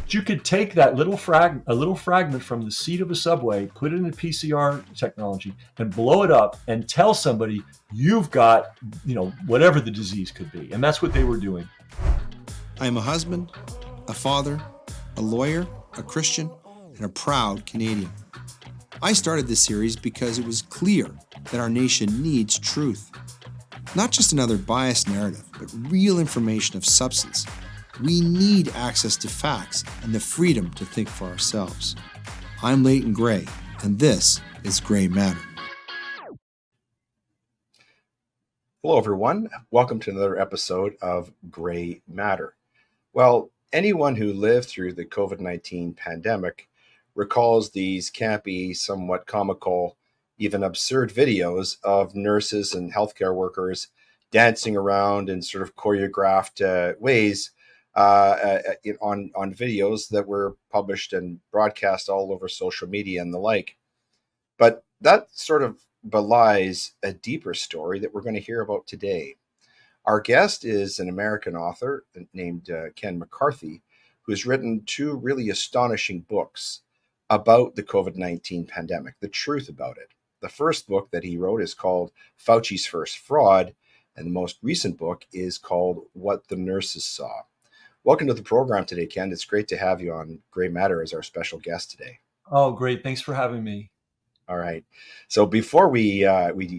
You could take that a little fragment from the seat of a subway, put it in a PCR technology, and blow it up, and tell somebody you've got, whatever the disease could be, and that's what they were doing. I am a husband, a father, a lawyer, a Christian, and a proud Canadian. I started this series because it was clear that our nation needs truth. Not just another biased narrative, but real information of substance. We need access to facts and the freedom to think for ourselves. I'm Leighton Grey, and this is Grey Matter. Hello, everyone. Welcome to another episode of Grey Matter. Well, anyone who lived through the COVID-19 pandemic recalls these campy, somewhat comical, even absurd videos of nurses and healthcare workers dancing around in sort of choreographed ways on videos that were published and broadcast all over social media and the like. But that sort of belies a deeper story that we're going to hear about today. Our guest is an American author named Ken McCarthy, who has written two really astonishing books about the COVID-19 pandemic, the truth about it. The first book that he wrote is called Fauci's First Fraud, and the most recent book is called What the Nurses Saw. Welcome to the program today, Ken. It's great to have you on Grey Matter as our special guest today. Oh, great. Thanks for having me. All right. So before we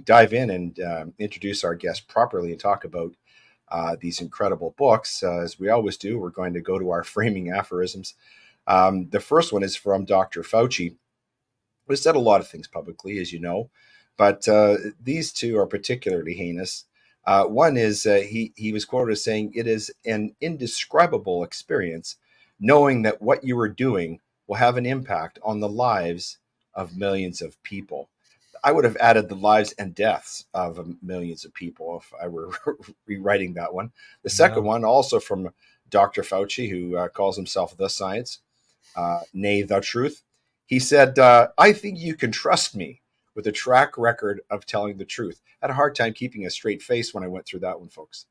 dive in and introduce our guest properly and talk about these incredible books, as we always do, we're going to go to our framing aphorisms. The first one is from Dr. Fauci, who has said a lot of things publicly, as you know, but these two are particularly heinous. One is he was quoted as saying, "It is an indescribable experience knowing that what you are doing will have an impact on the lives of millions of people." I would have added the lives and deaths of millions of people if I were rewriting that one. The second one, also from Dr. Fauci, who calls himself the science, nay, the truth. He said, "I think you can trust me with a track record of telling the truth." I had a hard time keeping a straight face when I went through that one, folks.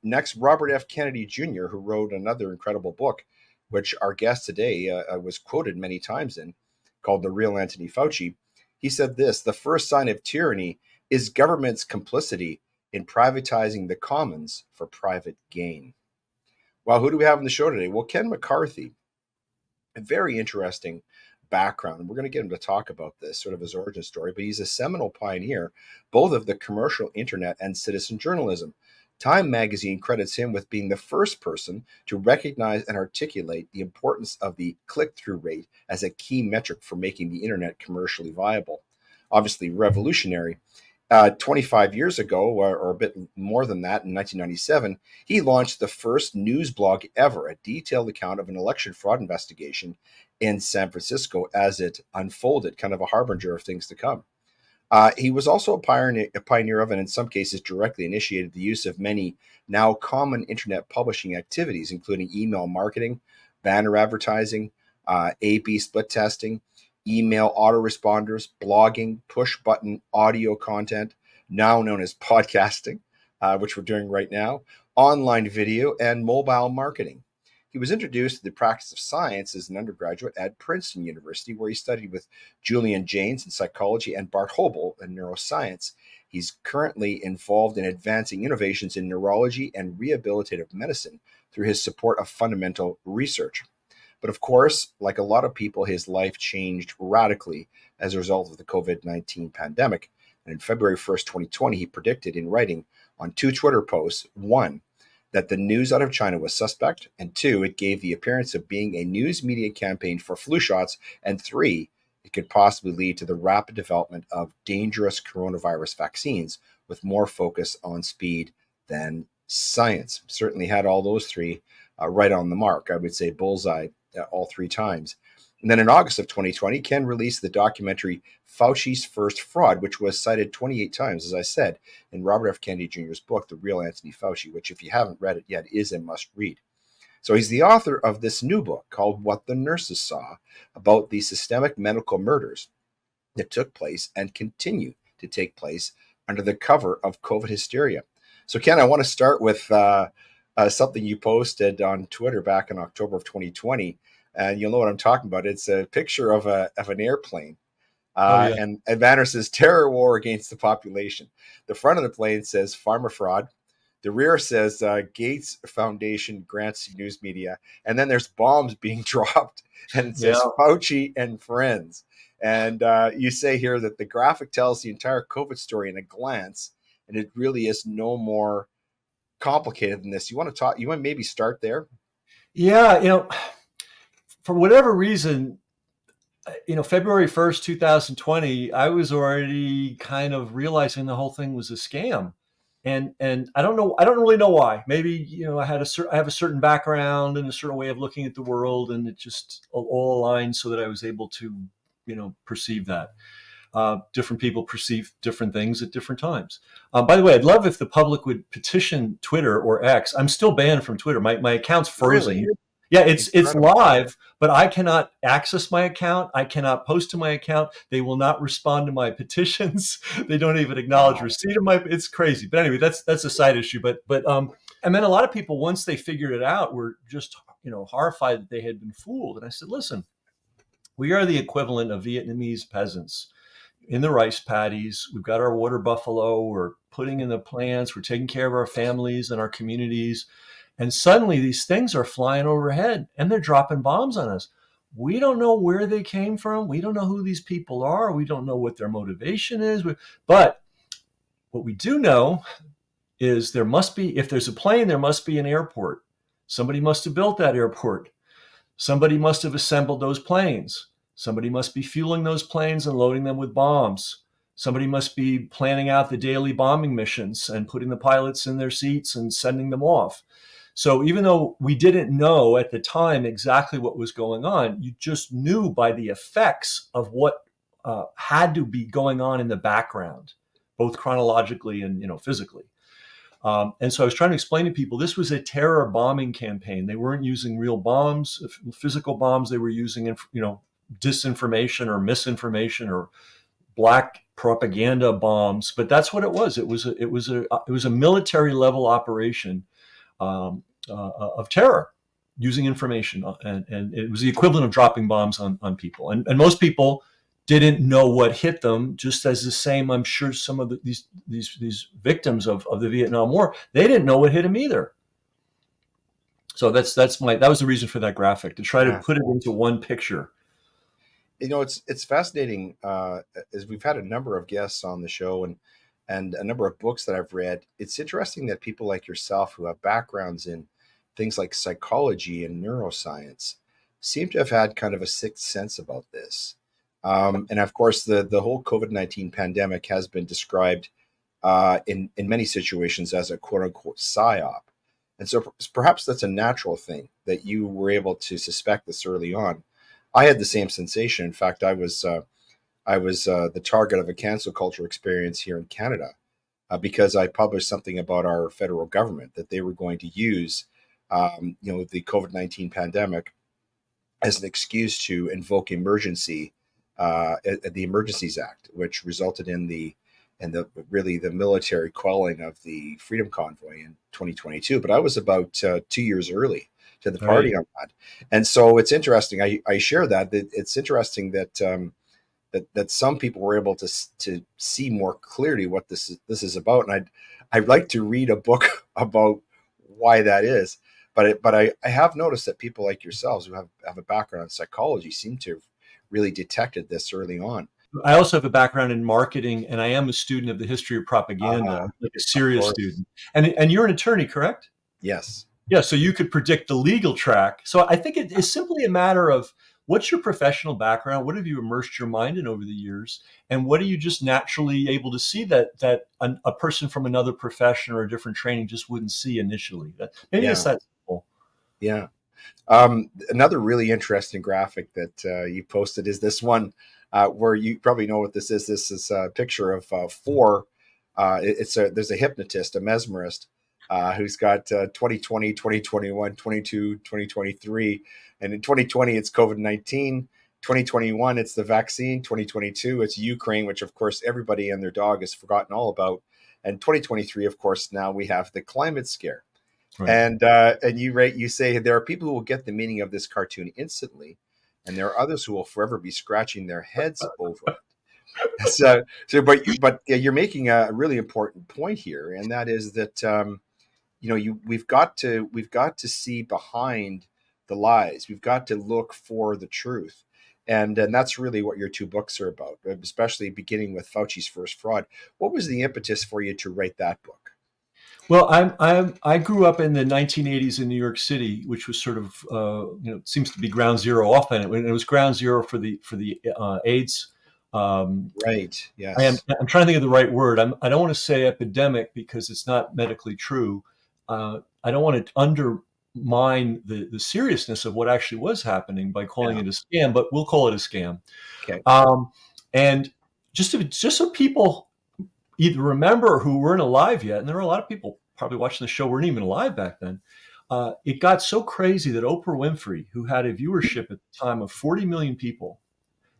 Next, Robert F. Kennedy Jr., who wrote another incredible book, which our guest today was quoted many times in, called The Real Anthony Fauci. He said this: "The first sign of tyranny is government's complicity in privatizing the commons for private gain." Well, who do we have on the show today? Well, Ken McCarthy, a very interesting background. We're going to get him to talk about this, sort of his origin story, but he's a seminal pioneer, both of the commercial internet and citizen journalism. Time magazine credits him with being the first person to recognize and articulate the importance of the click-through rate as a key metric for making the internet commercially viable. Obviously revolutionary. 25 years ago, or a bit more than that, in 1997, he launched the first news blog ever, a detailed account of an election fraud investigation in San Francisco as it unfolded, kind of a harbinger of things to come. He was also a pioneer of, and in some cases directly initiated the use of many now common internet publishing activities, including email marketing, banner advertising, A/B split testing, email autoresponders, blogging, push button audio content, now known as podcasting, which we're doing right now, online video, and mobile marketing. He was introduced to the practice of science as an undergraduate at Princeton University, where he studied with Julian Jaynes in psychology and Bart Hobel in neuroscience. He's currently involved in advancing innovations in neurology and rehabilitative medicine through his support of fundamental research. But of course, like a lot of people, his life changed radically as a result of the COVID-19 pandemic. And in February 1st, 2020, he predicted in writing on two Twitter posts, one, that the news out of China was suspect, and two, it gave the appearance of being a news media campaign for flu shots, and three, it could possibly lead to the rapid development of dangerous coronavirus vaccines with more focus on speed than science. Certainly had all those three right on the mark. I would say bullseye all three times. And then in August of 2020, Ken released the documentary Fauci's First Fraud, which was cited 28 times, as I said, in Robert F. Kennedy Jr.'s book, The Real Anthony Fauci, which, if you haven't read it yet, is a must-read. So he's the author of this new book called What the Nurses Saw, about the systemic medical murders that took place and continue to take place under the cover of COVID hysteria. So, Ken, I want to start with something you posted on Twitter back in October of 2020, and you'll know what I'm talking about. It's a picture of an airplane, Oh yeah. and banner says "Terror War Against the Population." The front of the plane says "Farmer Fraud." The rear says Gates Foundation grants news media, and then there's bombs being dropped, and it says Yeah. Fauci and friends. And you say here that the graphic tells the entire COVID story in a glance, and it really is no more complicated than this. You want to talk? You want to maybe start there? Yeah. For whatever reason, February 1st, 2020, I was already kind of realizing the whole thing was a scam. And I don't know, I don't really know why. Maybe, I have a certain background and a certain way of looking at the world, and it just all aligned so that I was able to, perceive that. Different people perceive different things at different times. By the way, I'd love if the public would petition Twitter or X. I'm still banned from Twitter. My account's frozen. Really? Yeah, it's Incredible. live, but I cannot access my account. I cannot post to my account. They will not respond to my petitions. They don't even acknowledge Wow. receipt of my. It's crazy. But anyway, that's a side issue. But and then a lot of people, once they figured it out, were just horrified that they had been fooled. And I said, listen, we are the equivalent of Vietnamese peasants in the rice paddies. We've got our water buffalo. We're putting in the plants. We're taking care of our families and our communities. And suddenly these things are flying overhead and they're dropping bombs on us. We don't know where they came from. We don't know who these people are. We don't know what their motivation is. But what we do know is there must be, if there's a plane, there must be an airport. Somebody must have built that airport. Somebody must have assembled those planes. Somebody must be fueling those planes and loading them with bombs. Somebody must be planning out the daily bombing missions and putting the pilots in their seats and sending them off. So even though we didn't know at the time exactly what was going on, you just knew by the effects of what had to be going on in the background, both chronologically and physically. And so I was trying to explain to people this was a terror bombing campaign. They weren't using real bombs, physical bombs. They were using disinformation or misinformation or black propaganda bombs. But that's what it was. It was a military level operation of terror using information, and it was the equivalent of dropping bombs on people. And most people didn't know what hit them, just as the same, I'm sure some of these victims of the Vietnam War, they didn't know what hit them either. So that was the reason for that graphic, to try to put it into one picture. It's fascinating, as we've had a number of guests on the show and a number of books that I've read. It's interesting that people like yourself who have backgrounds in things like psychology and neuroscience seem to have had kind of a sixth sense about this. And of course, the whole COVID-19 pandemic has been described in many situations as a quote unquote psyop. And so perhaps that's a natural thing that you were able to suspect this early on. I had the same sensation. In fact, I was the target of a cancel culture experience here in Canada because I published something about our federal government that they were going to use, the COVID-19 pandemic as an excuse to invoke emergency, the Emergencies Act, which resulted in the military quelling of the Freedom Convoy in 2022. But I was about 2 years early to the party on that, and so it's interesting. I share that. It's interesting that that some people were able to see more clearly what this is about, and I'd like to read a book about why that is. But I have noticed that people like yourselves who have a background in psychology seem to have really detected this early on. I also have a background in marketing, and I am a student of the history of propaganda, like a serious student. And you're an attorney, correct? Yes. Yeah, so you could predict the legal track. So I think it is simply a matter of what's your professional background? What have you immersed your mind in over the years? And what are you just naturally able to see that a person from another profession or a different training just wouldn't see initially? Maybe it's that simple. Yeah. Another really interesting graphic that you posted is this one where you probably know what this is. This is a picture of four. There's a hypnotist, a mesmerist, who's got 2020, 2021, 22, 2023. And in 2020, it's COVID-19. 2021, it's the vaccine. 2022, it's Ukraine, which, of course, everybody and their dog has forgotten all about. And 2023, of course, now we have the climate scare. Right. And you say there are people who will get the meaning of this cartoon instantly, and there are others who will forever be scratching their heads over it. But yeah, you're making a really important point here, and that is that we've got to see behind the lies. We've got to look for the truth, and that's really what your two books are about, especially beginning with Fauci's First Fraud. What was the impetus for you to write that book? Well, I grew up in the 1980s in New York City, which was sort of seems to be ground zero often. It was ground zero for the AIDS. Right. I'm Yes. trying to think of the right word. I don't want to say epidemic because it's not medically true. I don't want to undermine the seriousness of what actually was happening by calling Yeah. it a scam, but we'll call it a scam. Okay. And just so people either remember who weren't alive yet, and there were a lot of people probably watching the show weren't even alive back then. It got so crazy that Oprah Winfrey, who had a viewership at the time of 40 million people,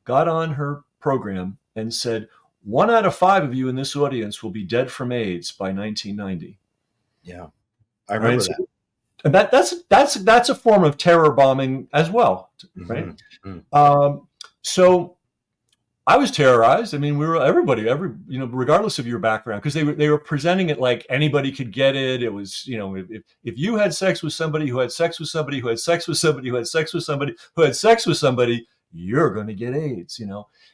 got on her program and said, 1 out of 5 of you in this audience will be dead from AIDS by 1990. Yeah, I Right. remember So, that. and that's a form of terror bombing as well. Right. Mm-hmm. So I was terrorized. I mean, regardless of your background, because they were presenting it like anybody could get it. It was, if you had sex with somebody who had sex with somebody who had sex with somebody who had sex with somebody who had sex with somebody, you're going to get AIDS, And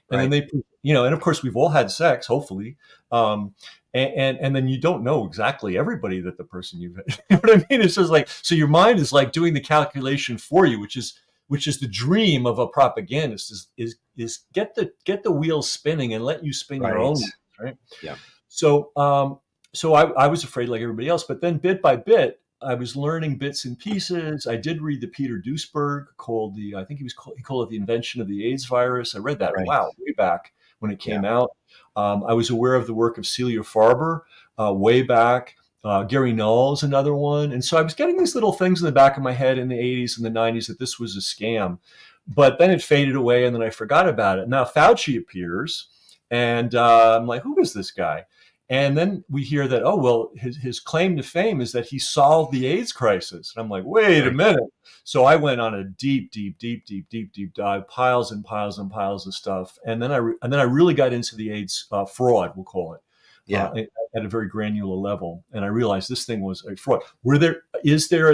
then Right. and of course we've all had sex, hopefully, and then you don't know exactly everybody that the person you've, you know what I mean? It's just like, so your mind is like doing the calculation for you, which is the dream of a propagandist is get the wheels spinning and let you spin your Right. own wheels, right? Yeah. So I was afraid like everybody else, but then bit by bit I was learning bits and pieces. I did read the Peter Duesberg called I think he called it The Invention of the AIDS Virus. I read that, Right. wow, way back when it Yeah. came out. I was aware of the work of Celia Farber way back. Gary Null is another one. And so I was getting these little things in the back of my head in the 80s and the 90s that this was a scam. But then it faded away and then I forgot about it. Now Fauci appears and I'm like, who is this guy? And then we hear that, oh, well, his claim to fame is that he solved the AIDS crisis. And I'm like, wait a Right. minute. So I went on a deep dive, piles and piles and piles of stuff. And then I really got into the AIDS fraud, we'll call it. Yeah. At a very granular level. And I realized this thing was a fraud. Is there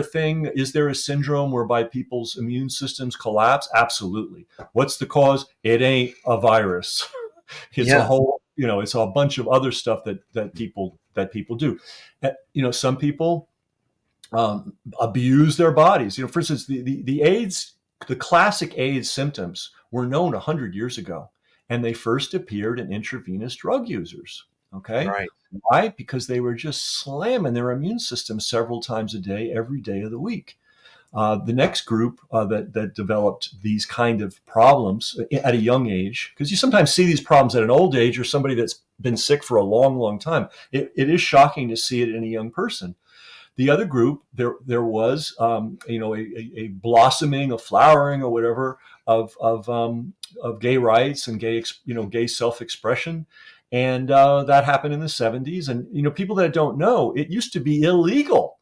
a syndrome whereby people's immune systems collapse? Absolutely. What's the cause? It ain't a virus. It's a whole, it's a bunch of other stuff that people do. Some people abuse their bodies. For instance, the AIDS, the classic AIDS symptoms were known 100 years ago, and they first appeared in intravenous drug users. Okay. Right. Why? Because they were just slamming their immune system several times a day, every day of the week. The next group that developed these kind of problems at a young age, because you sometimes see these problems at an old age or somebody that's been sick for a long, long time. It is shocking to see it in a young person. The other group, there was, a blossoming, a flowering, or whatever of gay rights and gay self-expression. And that happened in the 70s. And, people that don't know, it used to be illegal.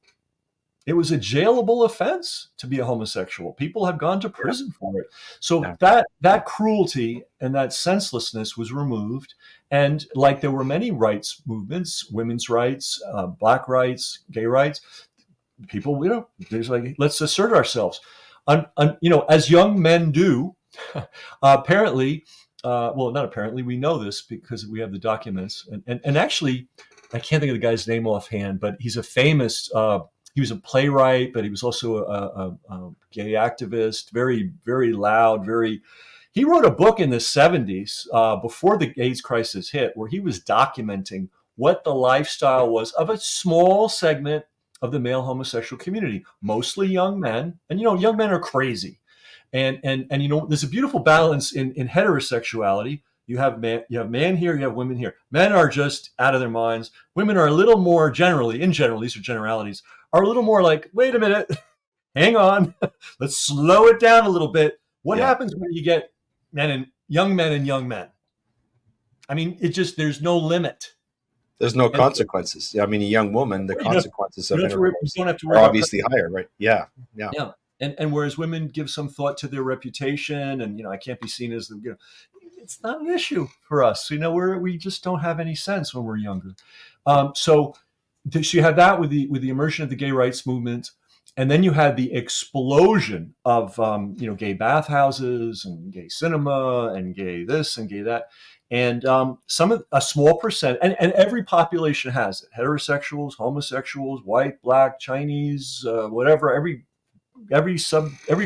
It was a jailable offense to be a homosexual. People have gone to prison for it. So that cruelty and that senselessness was removed. And like there were many rights movements, women's rights, black rights, gay rights, people, there's like, let's assert ourselves. As young men do, apparently, well, not apparently, we know this because we have the documents. And actually, I can't think of the guy's name offhand, but he's a famous, he was a playwright, but he was also a gay activist, very, very loud, he wrote a book in the 70s before the AIDS crisis hit, where he was documenting what the lifestyle was of a small segment of the male homosexual community, mostly young men. And, young men are crazy. And there's a beautiful balance in heterosexuality. You have man here, you have women here. Men are just out of their minds. Women are a little more generally, in general, these are generalities, are a little more like, wait a minute, hang on, let's slow it down a little bit. What happens when you get young men and young men? I mean, there's no limit. There's no And consequences. I mean, a young woman, the you don't, consequences you of don't have to worry, you intercourse don't have to are worry about obviously higher, right? Yeah, yeah, yeah. And whereas women give some thought to their reputation, and I can't be seen as the it's not an issue for us. We just don't have any sense when we're younger. So you had that with the immersion of the gay rights movement, and then you had the explosion of gay bathhouses and gay cinema and gay this and gay that, and a small percent, and every population has it: heterosexuals, homosexuals, white, black, Chinese, whatever. Every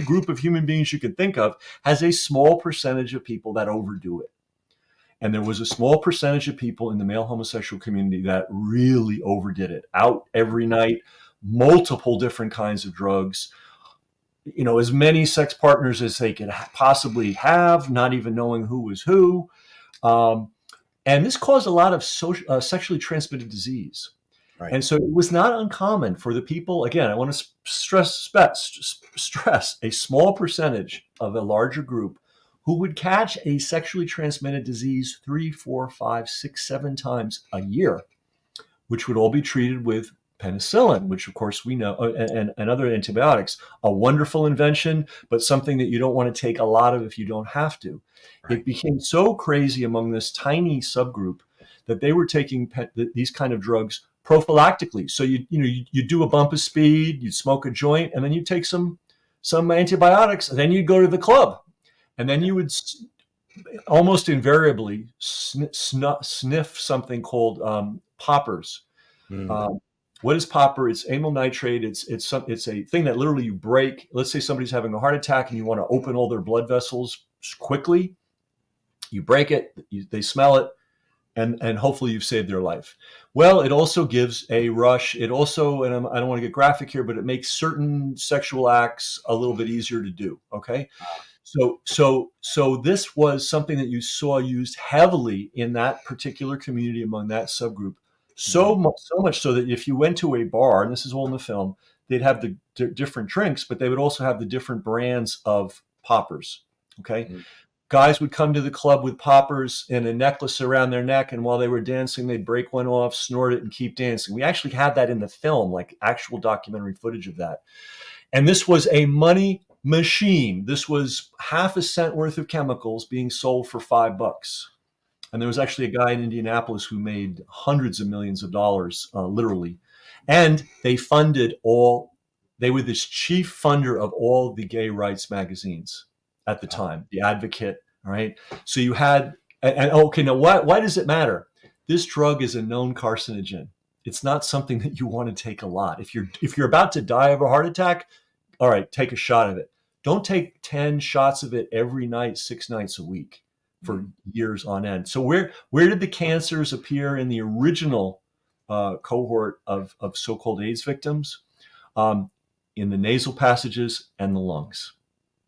group of human beings you can think of has a small percentage of people that overdo it. And there was a small percentage of people in the male homosexual community that really overdid it. Out every night, multiple different kinds of drugs, as many sex partners as they could possibly have, not even knowing who was who. Um, and this caused a lot of sexually transmitted disease. right. And so it was not uncommon for the people. Again, I want to stress a small percentage of a larger group who would catch a sexually transmitted disease 3, 4, 5, 6, 7 times a year, which would all be treated with penicillin, which of course we know, and other antibiotics. A wonderful invention, but something that you don't want to take a lot of if you don't have to. Right. It became so crazy among this tiny subgroup that they were taking these kind of drugs prophylactically. So you do a bump of speed, you smoke a joint, and then you take some antibiotics, and then you go to the club, and then you would almost invariably sniff something called poppers. Mm. What is popper? It's amyl nitrate. It's a thing that literally you break. Let's say somebody's having a heart attack and you want to open all their blood vessels quickly. You break it. They smell it. And hopefully you've saved their life. Well, it also gives a rush. It also, and I don't want to get graphic here, but it makes certain sexual acts a little bit easier to do. Okay. So this was something that you saw used heavily in that particular community among that subgroup. So much so that if you went to a bar, and this is all in the film, they'd have the different drinks, but they would also have the different brands of poppers. Okay. Mm. Guys would come to the club with poppers and a necklace around their neck, and while they were dancing, they'd break one off, snort it, and keep dancing. We actually had that in the film, like actual documentary footage of that. And this was a money machine. This was half a cent worth of chemicals being sold for $5. And there was actually a guy in Indianapolis who made hundreds of millions of dollars, literally. And they they were this chief funder of all the gay rights magazines at the time, The Advocate. All right. So you had, and okay, now why does it matter? This drug is a known carcinogen. It's not something that you want to take a lot. If you're about to die of a heart attack, all right, take a shot of it. Don't take 10 shots of it every night, 6 nights a week for years on end. So where did the cancers appear in the original cohort of so-called AIDS victims? In the nasal passages and the lungs.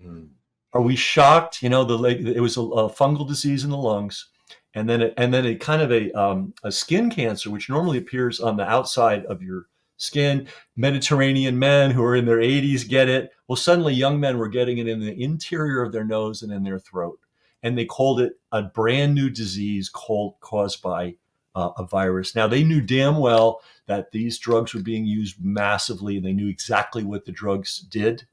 Mm. Are we shocked? It was a fungal disease in the lungs, and then a kind of a skin cancer, which normally appears on the outside of your skin. Mediterranean men who are in their 80s get it. Well, suddenly young men were getting it in the interior of their nose and in their throat, and they called it a brand new disease caused by a virus. Now, they knew damn well that these drugs were being used massively, and they knew exactly what the drugs did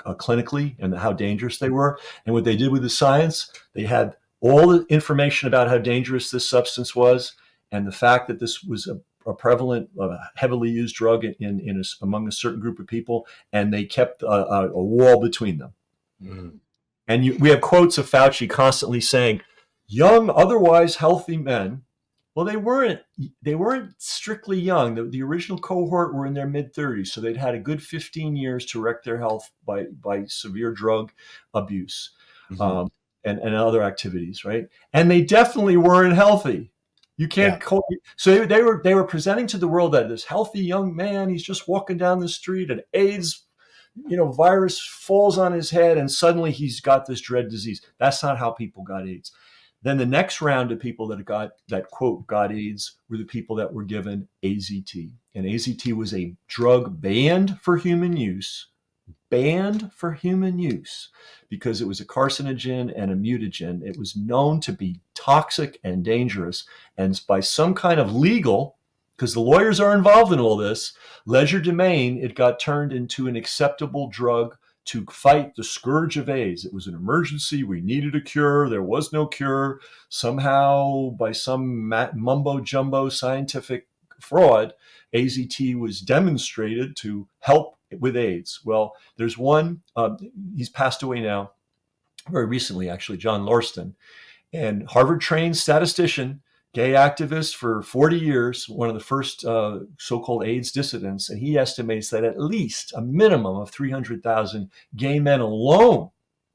clinically and how dangerous they were. And what they did with the science, they had all the information about how dangerous this substance was, and the fact that this was a prevalent, heavily used drug among a certain group of people, and they kept a wall between them. Mm. And we have quotes of Fauci constantly saying, young, otherwise healthy men. Well, they weren't strictly young. The original cohort were in their mid-30s, so they'd had a good 15 years to wreck their health by severe drug abuse and other activities, right? And they definitely weren't healthy. You can't call. So they were presenting to the world that this healthy young man, he's just walking down the street, and AIDS, virus falls on his head, and suddenly he's got this dread disease. That's not how people got AIDS. Then the next round of people that quote got AIDS were the people that were given AZT. And AZT was a drug banned for human use because it was a carcinogen and a mutagen. It was known to be toxic and dangerous. And by some kind of legal because the lawyers are involved in all this, legerdemain, it got turned into an acceptable drug to fight the scourge of AIDS. It was an emergency. We needed a cure. There was no cure. Somehow, by some mumbo jumbo scientific fraud, AZT was demonstrated to help with AIDS. Well, there's one, he's passed away now, very recently, actually, John Lorston, and Harvard trained statistician, gay activist for 40 years, one of the first so-called AIDS dissidents. And he estimates that at least a minimum of 300,000 gay men alone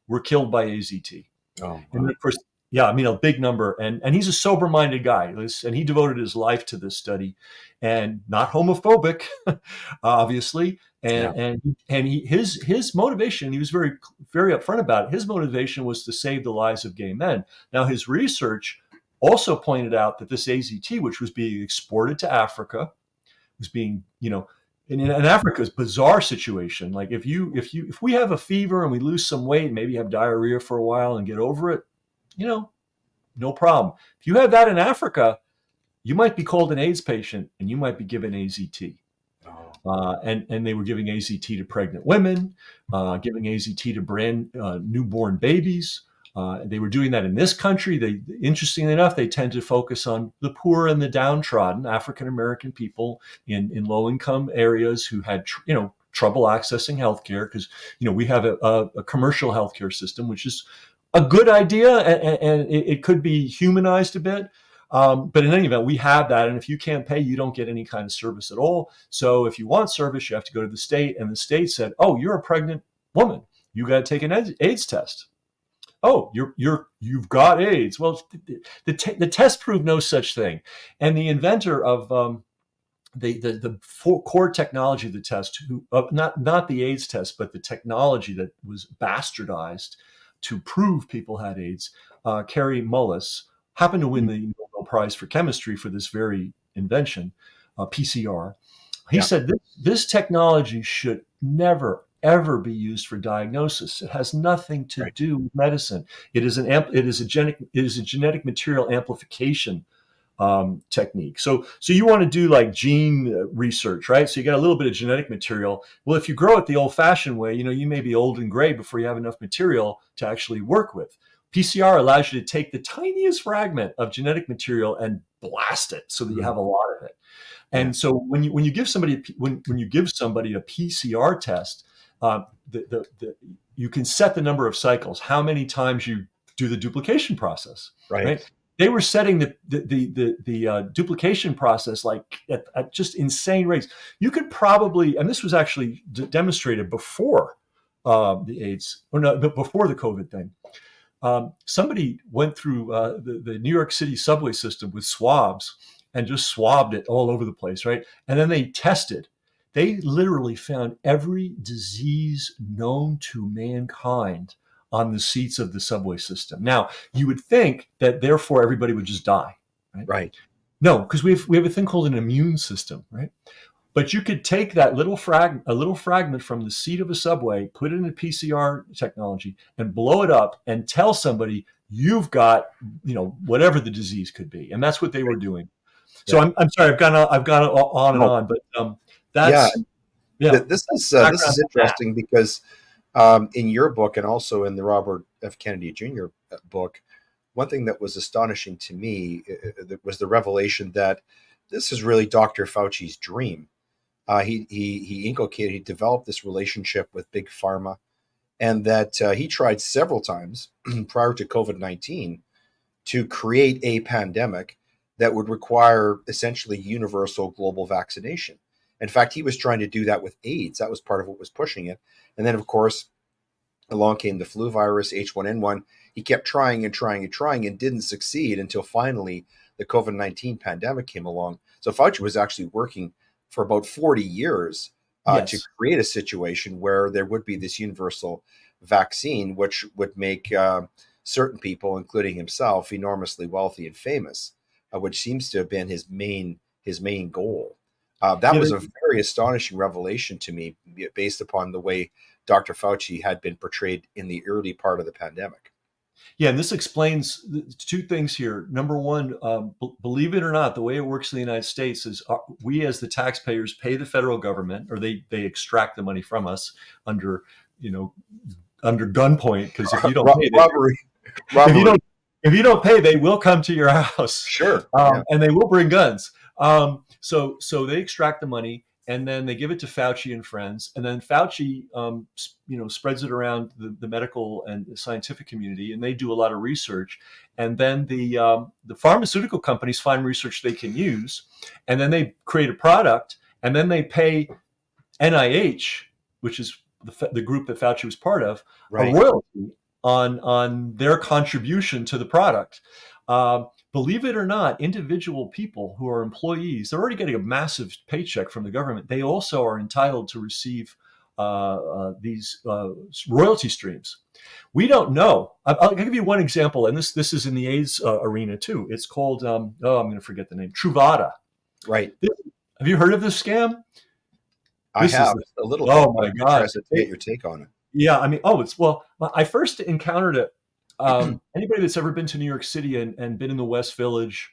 were killed by AZT. Oh, And of course, yeah, I mean, a big number. And he's a sober-minded guy. And he devoted his life to this study, and not homophobic, obviously. His motivation, he was very, very upfront about it. His motivation was to save the lives of gay men. Now, his research also pointed out that this AZT, which was being exported to Africa, was being, in Africa's bizarre situation. Like if we have a fever and we lose some weight, maybe have diarrhea for a while and get over it, no problem. If you have that in Africa, you might be called an AIDS patient and you might be given AZT. And they were giving AZT to pregnant women, giving AZT to brand newborn babies. They were doing that in this country. Interestingly enough, they tend to focus on the poor and the downtrodden, African American people in low income areas who had trouble accessing healthcare, because we have a commercial healthcare system, which is a good idea, and it could be humanized a bit. But in any event, we have that. And if you can't pay, you don't get any kind of service at all. So if you want service, you have to go to the state. And the state said, oh, you're a pregnant woman. You got to take an AIDS test. Oh, you've got AIDS. Well, the test proved no such thing. And the inventor of the core technology of the test, not the AIDS test, but the technology that was bastardized to prove people had AIDS, Kary Mullis, happened to win the Nobel Prize for chemistry for this very invention, PCR. He said this technology should never, ever be used for diagnosis. It has nothing to do with medicine. It is a genetic material amplification technique. So you want to do like gene research, right? So you got a little bit of genetic material. Well, if you grow it the old-fashioned way, you may be old and gray before you have enough material to actually work with. PCR allows you to take the tiniest fragment of genetic material and blast it so that you have a lot of it. And so when you give somebody when you give somebody a PCR test, you can set the number of cycles, how many times you do the duplication process. Right? They were setting the duplication process like at just insane rates. You could probably, and this was actually demonstrated before the AIDS, or no, before the COVID thing. Somebody went through the New York City subway system with swabs and just swabbed it all over the place, right? And then they tested. They literally found every disease known to mankind on the seats of the subway system. Now, you would think that therefore everybody would just die, right? Right. No, because we have a thing called an immune system, right? But you could take that little fragment from the seat of a subway, put it in a PCR technology, and blow it up, and tell somebody you've got, whatever the disease could be, and that's what they were doing. So I'm sorry, I've gone on and on, but that's This is interesting because in your book and also in the Robert F. Kennedy Jr. book, one thing that was astonishing to me was the revelation that this is really Dr. Fauci's dream. He developed this relationship with Big Pharma, and that he tried several times prior to COVID-19 to create a pandemic that would require essentially universal global vaccination. In fact, he was trying to do that with AIDS. That was part of what was pushing it. And then, of course, along came the flu virus, H1N1. He kept trying and trying and trying and didn't succeed until finally the COVID-19 pandemic came along. So Fauci was actually working for about 40 years to create a situation where there would be this universal vaccine, which would make certain people, including himself, enormously wealthy and famous, which seems to have been his main goal. That was a very astonishing revelation to me, based upon the way Dr. Fauci had been portrayed in the early part of the pandemic. Yeah, and this explains two things here. Number one, believe it or not, the way it works in the United States is we, as the taxpayers, pay the federal government, or they extract the money from us under, you know, under gunpoint. Because if you don't pay, Robbery. if you don't pay, they will come to your house. Sure. And they will bring guns. So they extract the money, and then they give it to Fauci and friends, and then Fauci, spreads it around the medical and the scientific community, and they do a lot of research. And then the pharmaceutical companies find research they can use, and then they create a product, and then they pay NIH, which is the group that Fauci was part of, Right. a royalty on their contribution to the product. Believe it or not, individual people who are employees, they're already getting a massive paycheck from the government. They also are entitled to receive these royalty streams. We don't know. I'll give you one example, and this is in the AIDS arena too. It's called, I'm going to forget the name, Truvada. Right. Have you heard of this scam? I have a little bit. Oh my God. To get your take on it. Yeah, I mean, I first encountered it. Anybody that's ever been to New York City and been in the West Village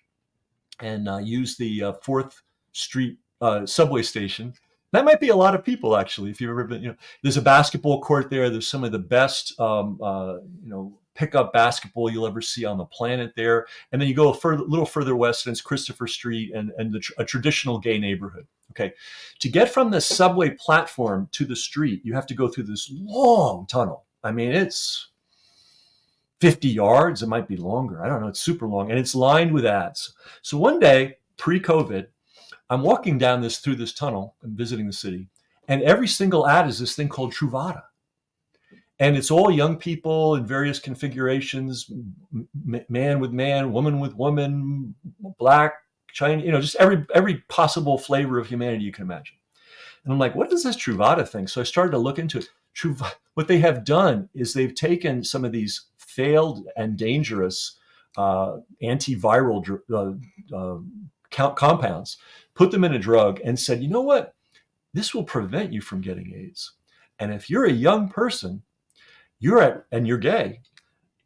and used the 4th Street subway station, that might be a lot of people, actually. If you've ever been, there's a basketball court there. There's some of the best, pickup basketball you'll ever see on the planet there. And then you go a little further west, and it's Christopher Street and a traditional gay neighborhood. Okay, to get from the subway platform to the street, you have to go through this long tunnel. I mean, it's 50 yards. It might be longer. I don't know. It's super long, and it's lined with ads. So one day, pre-COVID, I'm walking down through this tunnel and visiting the city, and every single ad is this thing called Truvada. And it's all young people in various configurations, man with man, woman with woman, black, Chinese, just every possible flavor of humanity you can imagine. And I'm like, what is this Truvada thing? So I started to look into it. What they have done is they've taken some of these failed and dangerous antiviral compounds, put them in a drug, and said, you know what? This will prevent you from getting AIDS. And if you're a young person, and you're gay,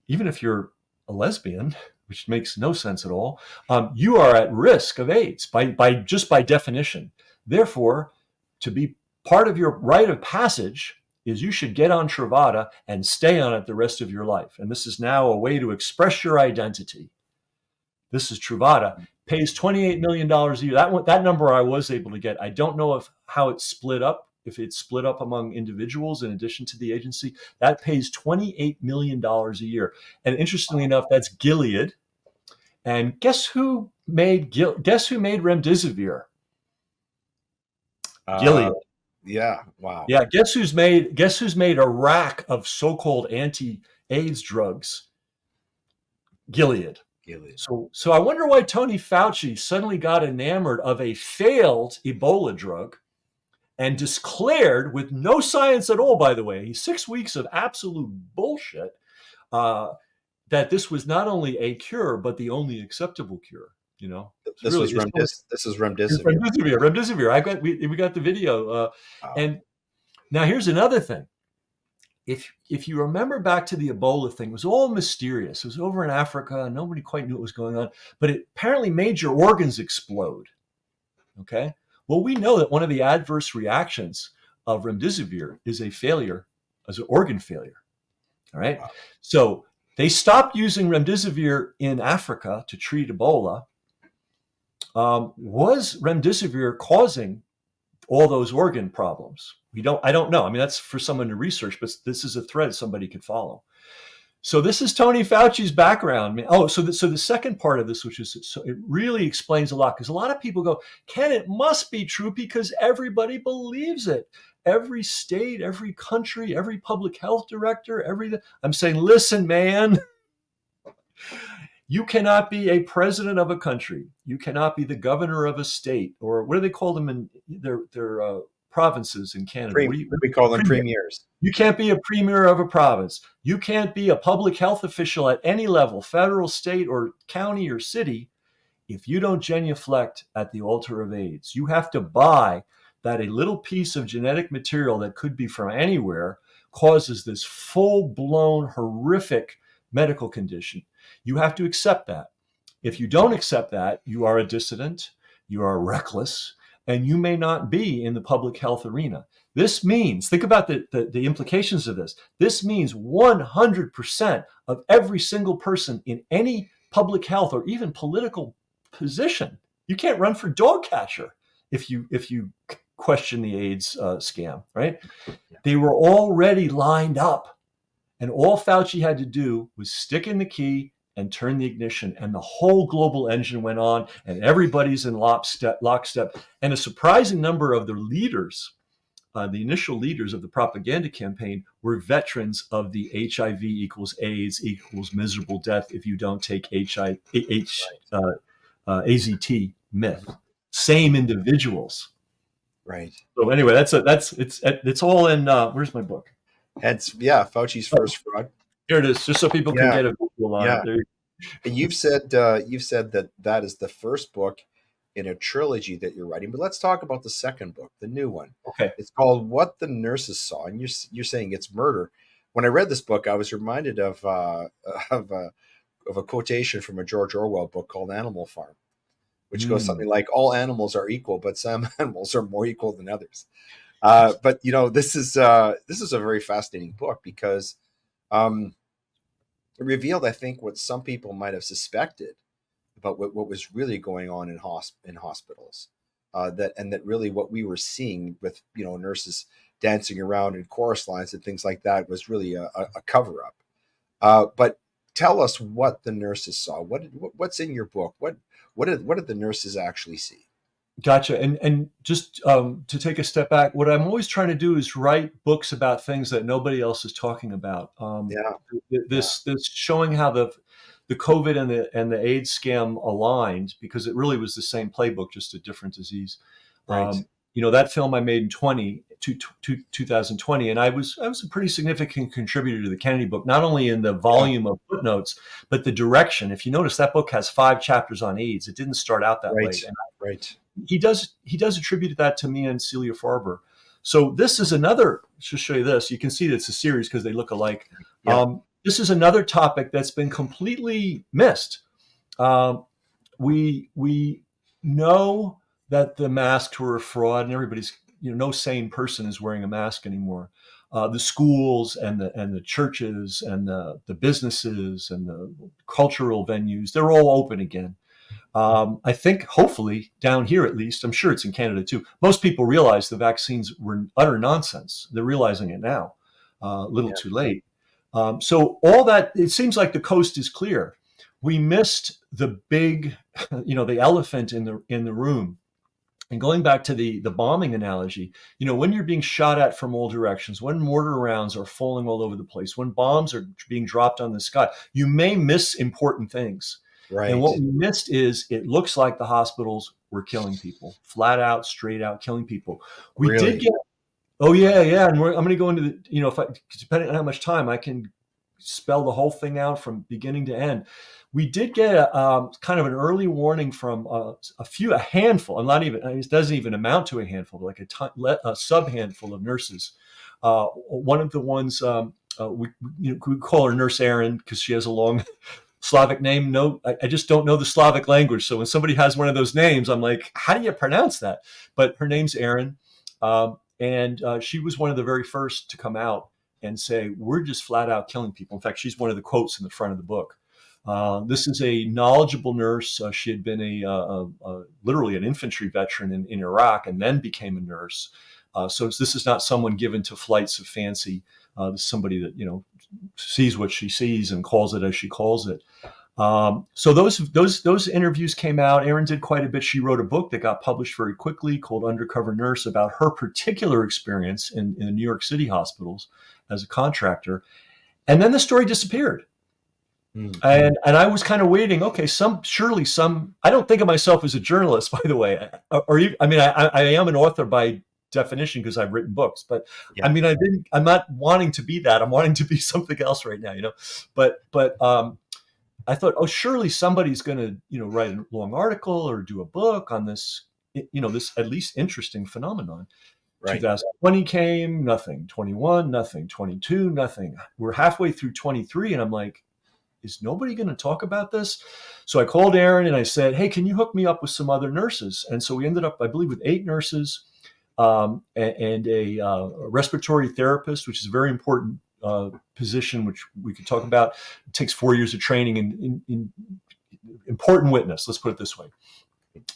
even if you're a lesbian, which makes no sense at all, you are at risk of AIDS by definition. Therefore, to be part of your rite of passage is you should get on Truvada and stay on it the rest of your life. And this is now a way to express your identity. This is Truvada. Pays $28 million a year. That number I was able to get. I don't know how it's split up. If it's split up among individuals in addition to the agency, that pays $28 million a year. And interestingly enough, that's Gilead. And guess who made remdesivir? Gilead. Yeah. Wow. Yeah. Guess who's made a rack of so-called anti-AIDS drugs? Gilead. So I wonder why Tony Fauci suddenly got enamored of a failed Ebola drug and declared, with no science at all, by the way, 6 weeks of absolute bullshit, that this was not only a cure, but the only acceptable cure. This is remdesivir. Remdesivir. We got the video. And now here's another thing. If you remember back to the Ebola thing, it was all mysterious. It was over in Africa. Nobody quite knew what was going on, but it apparently made your organs explode. Okay. Well, we know that one of the adverse reactions of remdesivir is an organ failure. All right. Wow. So they stopped using remdesivir in Africa to treat Ebola. Was remdesivir causing all those organ problems? I don't know. I mean, that's for someone to research, but this is a thread somebody could follow. So this is Tony Fauci's background. So the second part of this, it really explains a lot, because a lot of people go, Ken, it must be true because everybody believes it. Every state, every country, every public health director, I'm saying, listen, man, you cannot be a president of a country. You cannot be the governor of a state, or what do they call them in their provinces in Canada? We call them premiers. You can't be a premier of a province. You can't be a public health official at any level, federal, state, or county or city, if you don't genuflect at the altar of AIDS. You have to buy that a little piece of genetic material that could be from anywhere causes this full-blown, horrific medical condition. You have to accept that. If you don't accept that, you are a dissident, you are reckless, and you may not be in the public health arena. This means, think about the implications of this. This means 100% of every single person in any public health or even political position. You can't run for dog catcher if you question the AIDS scam, right? Yeah. They were already lined up, and all Fauci had to do was stick in the key and turn the ignition, and the whole global engine went on, and everybody's in lockstep. And a surprising number of the leaders, the initial leaders of the propaganda campaign, were veterans of the HIV equals AIDS equals miserable death if you don't take AZT myth. Same individuals. Right. So anyway, it's all in. Where's my book? Hence, yeah, Fauci's first fraud. Here it is, just so people can Yeah. get a visual on Yeah. it. There you And you've said that is the first book in a trilogy that you're writing. But let's talk about the second book, the new one. Okay. It's called "What the Nurses Saw," and you're saying it's murder. When I read this book, I was reminded of a quotation from a George Orwell book called Animal Farm, which goes something like, "All animals are equal, but some animals are more equal than others." But this is a very fascinating book because it revealed, I think, what some people might have suspected about what was really going on in hospitals. That really what we were seeing with nurses dancing around in chorus lines and things like that was really a cover up. But tell us what the nurses saw. What's in your book? What did the nurses actually see? Gotcha. And just to take a step back, what I'm always trying to do is write books about things that nobody else is talking about. This showing how the COVID and the AIDS scam aligned, because it really was the same playbook, just a different disease. Right. That film I made in 2020, and I was a pretty significant contributor to the Kennedy book, not only in the volume of footnotes, but the direction. If you notice, that book has 5 chapters on AIDS. It didn't start out that way. And Right. He does attribute that to me and Celia Farber. So this is another. Just show you this. You can see that it's a series because they look alike. Yeah. This is another topic that's been completely missed. We know that the masks were a fraud, and everybody's no sane person is wearing a mask anymore. The schools and the churches and the businesses and the cultural venues, they're all open again. I think hopefully down here, at least, I'm sure it's in Canada too, most people realize the vaccines were utter nonsense. They're realizing it now, a little too late. So all that, it seems like the coast is clear. We missed the big, the elephant in the room. And going back to the bombing analogy, when you're being shot at from all directions, when mortar rounds are falling all over the place, when bombs are being dropped on the sky, you may miss important things. Right. And what we missed is it looks like the hospitals were killing people, flat out, straight out killing people. We Really? did get, oh yeah. And I'm going to go into depending on how much time, I can spell the whole thing out from beginning to end. We did get a kind of an early warning from a handful, and not even, it doesn't even amount to a handful, like a sub handful of nurses. One of the ones, we call her Nurse Erin because she has a long Slavic name. No, I just don't know the Slavic language. So when somebody has one of those names, I'm like, how do you pronounce that? But her name's Erin. And she was one of the very first to come out and say, we're just flat out killing people. In fact, she's one of the quotes in the front of the book. This is a knowledgeable nurse. She had been literally an infantry veteran in Iraq and then became a nurse. So this is not someone given to flights of fancy. This is somebody that, sees what she sees and calls it as she calls it. So those interviews came out. Erin did quite a bit. She wrote a book that got published very quickly called Undercover Nurse about her particular experience in the New York City hospitals as a contractor. And then the story disappeared. And I was kind of waiting. Okay, surely I don't think of myself as a journalist, by the way. I am an author by definition because I've written books, but Yeah. I'm not wanting to be that. I'm wanting to be something else right now, But I thought, surely somebody's going to, write a long article or do a book on this, this at least interesting phenomenon. Right. 2020 came, nothing. 21, nothing. 22, nothing. We're halfway through 23, and I'm like, is nobody going to talk about this? So I called Aaron and I said, hey, can you hook me up with some other nurses? And so we ended up, I believe, with 8 nurses and a respiratory therapist, which is a very important position, which we could talk about. It takes 4 years of training in important witness, let's put it this way.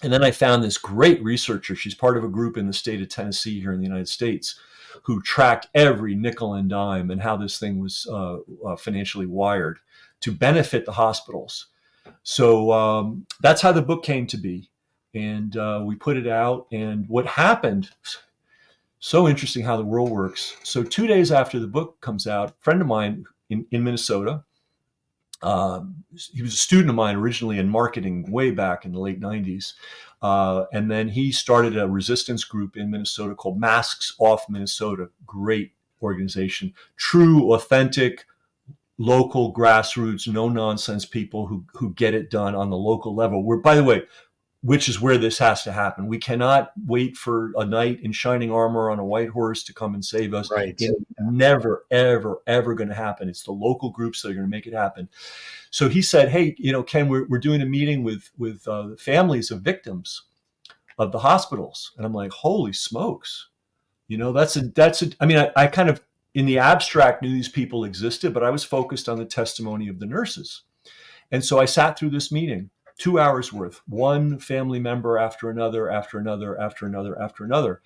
And then I found this great researcher. She's part of a group in the state of Tennessee here in the United States who tracked every nickel and dime and how this thing was financially wired to benefit the hospitals. So that's how the book came to be. And we put it out. And what happened, so interesting how the world works. So 2 days after the book comes out, a friend of mine in Minnesota, he was a student of mine originally in marketing way back in the late 90s. And then he started a resistance group in Minnesota called Masks Off Minnesota. Great organization, true, authentic, local grassroots, no nonsense people who get it done on the local level. We're, by the way, which is where this has to happen. We cannot wait for a knight in shining armor on a white horse to come and save us. Right. It's never, ever, ever going to happen. It's the local groups that are going to make it happen. So he said, hey, Ken, we're doing a meeting with the families of victims of the hospitals. And I'm like, holy smokes. I kind of, in the abstract, knew these people existed, but I was focused on the testimony of the nurses. And so I sat through this meeting, 2 hours worth, one family member after another, after another, after another, after another.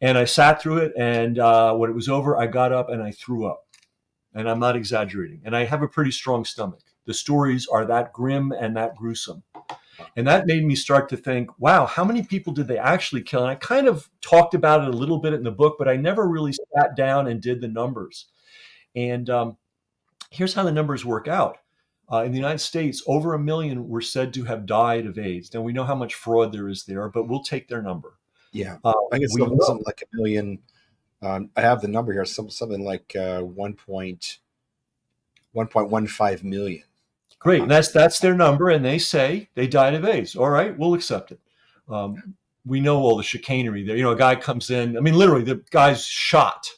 And I sat through it. And when it was over, I got up and I threw up. And I'm not exaggerating. And I have a pretty strong stomach. The stories are that grim and that gruesome. And that made me start to think, wow, how many people did they actually kill? And I kind of talked about it a little bit in the book, but I never really sat down and did the numbers. And here's how the numbers work out. In the United States, over 1 million were said to have died of AIDS. Now, we know how much fraud there is there, but we'll take their number. Yeah. I think it's something like 1 million. I have the number here, something like 1.15 million. Great. And that's their number. And they say they died of AIDS. All right, we'll accept it. We know all the chicanery there. A guy comes in. I mean, literally, the guy's shot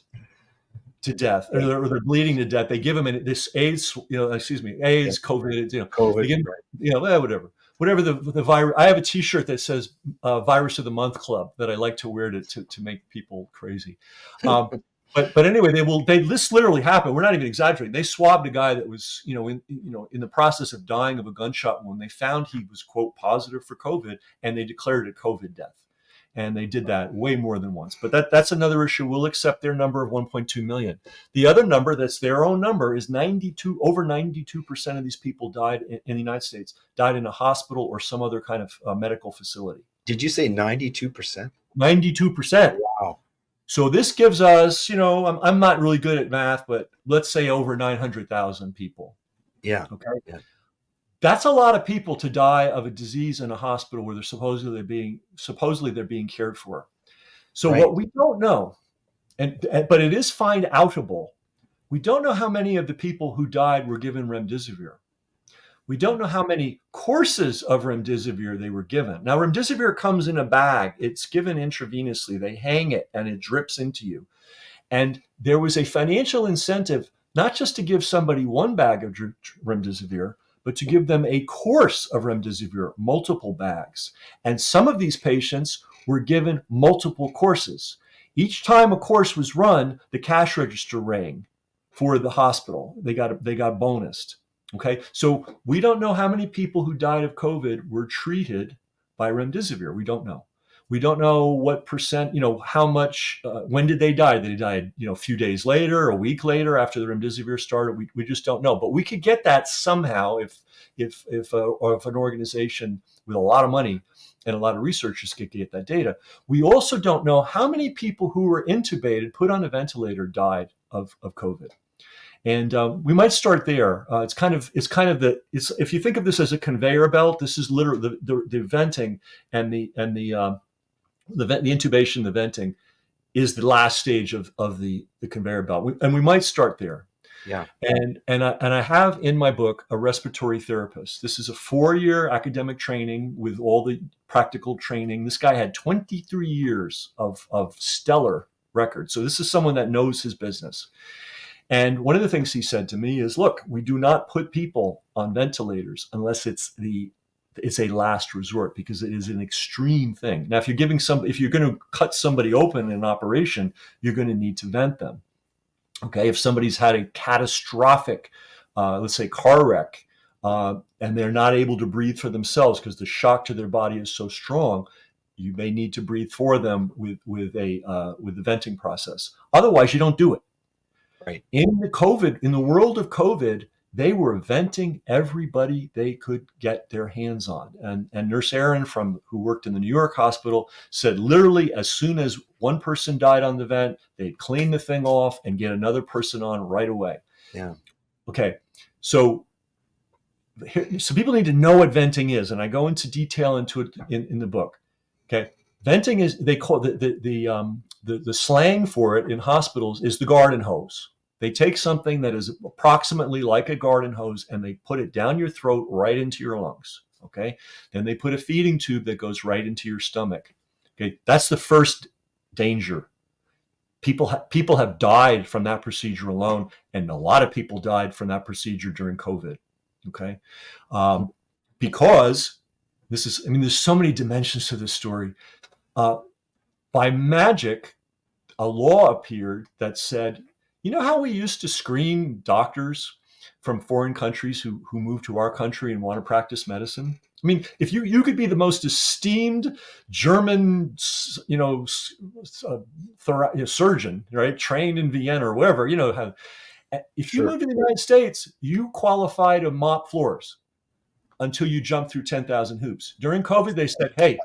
to death, or they're bleeding to death. They give him this AIDS, AIDS, COVID, COVID, they give him, whatever the virus. I have a T-shirt that says "Virus of the Month Club" that I like to wear to make people crazy. But anyway, this literally happened. We're not even exaggerating. They swabbed a guy that was in the process of dying of a gunshot wound. They found he was, quote, positive for COVID, and they declared it COVID death. And they did that way more than once. But that's another issue. We'll accept their number of 1.2 million. The other number, that's their own number, is over 92% of these people died in the United States, died in a hospital or some other kind of medical facility. Did you say 92%? 92%. Wow. So this gives us, I'm not really good at math, but let's say over 900,000 people. Yeah. Okay. Yeah. That's a lot of people to die of a disease in a hospital where they're supposedly they're being cared for. So Right. What we don't know, but it is find outable. We don't know how many of the people who died were given remdesivir. We don't know how many courses of remdesivir they were given. Now, remdesivir comes in a bag. It's given intravenously. They hang it and it drips into you. And there was a financial incentive, not just to give somebody one bag of remdesivir, but to give them a course of remdesivir, multiple bags. And some of these patients were given multiple courses. Each time a course was run, the cash register rang for the hospital. They got bonused. Okay, so we don't know how many people who died of COVID were treated by remdesivir. We don't know. We don't know what percent, how much, when did they die? They died, a few days later, a week later after the remdesivir started. We just don't know. But we could get that somehow if an organization with a lot of money and a lot of researchers could get that data. We also don't know how many people who were intubated, put on a ventilator, died of COVID. And we might start there. If you think of this as a conveyor belt, this is literally the venting and the intubation, the venting is the last stage of the conveyor belt. And we might start there. Yeah. And I have in my book a respiratory therapist. This is a 4-year academic training with all the practical training. This guy had 23 years of stellar record. So this is someone that knows his business. And one of the things he said to me is, look, we do not put people on ventilators unless it's a last resort, because it is an extreme thing. Now, if you're going to cut somebody open in an operation, you're going to need to vent them. Okay. If somebody's had a catastrophic, let's say car wreck, and they're not able to breathe for themselves because the shock to their body is so strong, you may need to breathe for them with the venting process. Otherwise, you don't do it. Right. In the world of COVID, they were venting everybody they could get their hands on. And Nurse Erin, who worked in the New York hospital, said literally as soon as one person died on the vent, they'd clean the thing off and get another person on right away. Yeah. Okay. So people need to know what venting is, and I go into detail into it in the book. Okay. Venting is, they call the slang for it in hospitals is the garden hose. They take something that is approximately like a garden hose and they put it down your throat right into your lungs. Okay. Then they put a feeding tube that goes right into your stomach. Okay. That's the first danger. People have died from that procedure alone, and a lot of people died from that procedure during COVID. Okay. Because there's so many dimensions to this story. By magic, a law appeared that said, you know how we used to screen doctors from foreign countries who move to our country and want to practice medicine? I mean, if you could be the most esteemed German, surgeon, right, trained in Vienna or wherever, if you moved to the United States, you qualify to mop floors until you jump through 10,000 hoops. During COVID, they said, hey.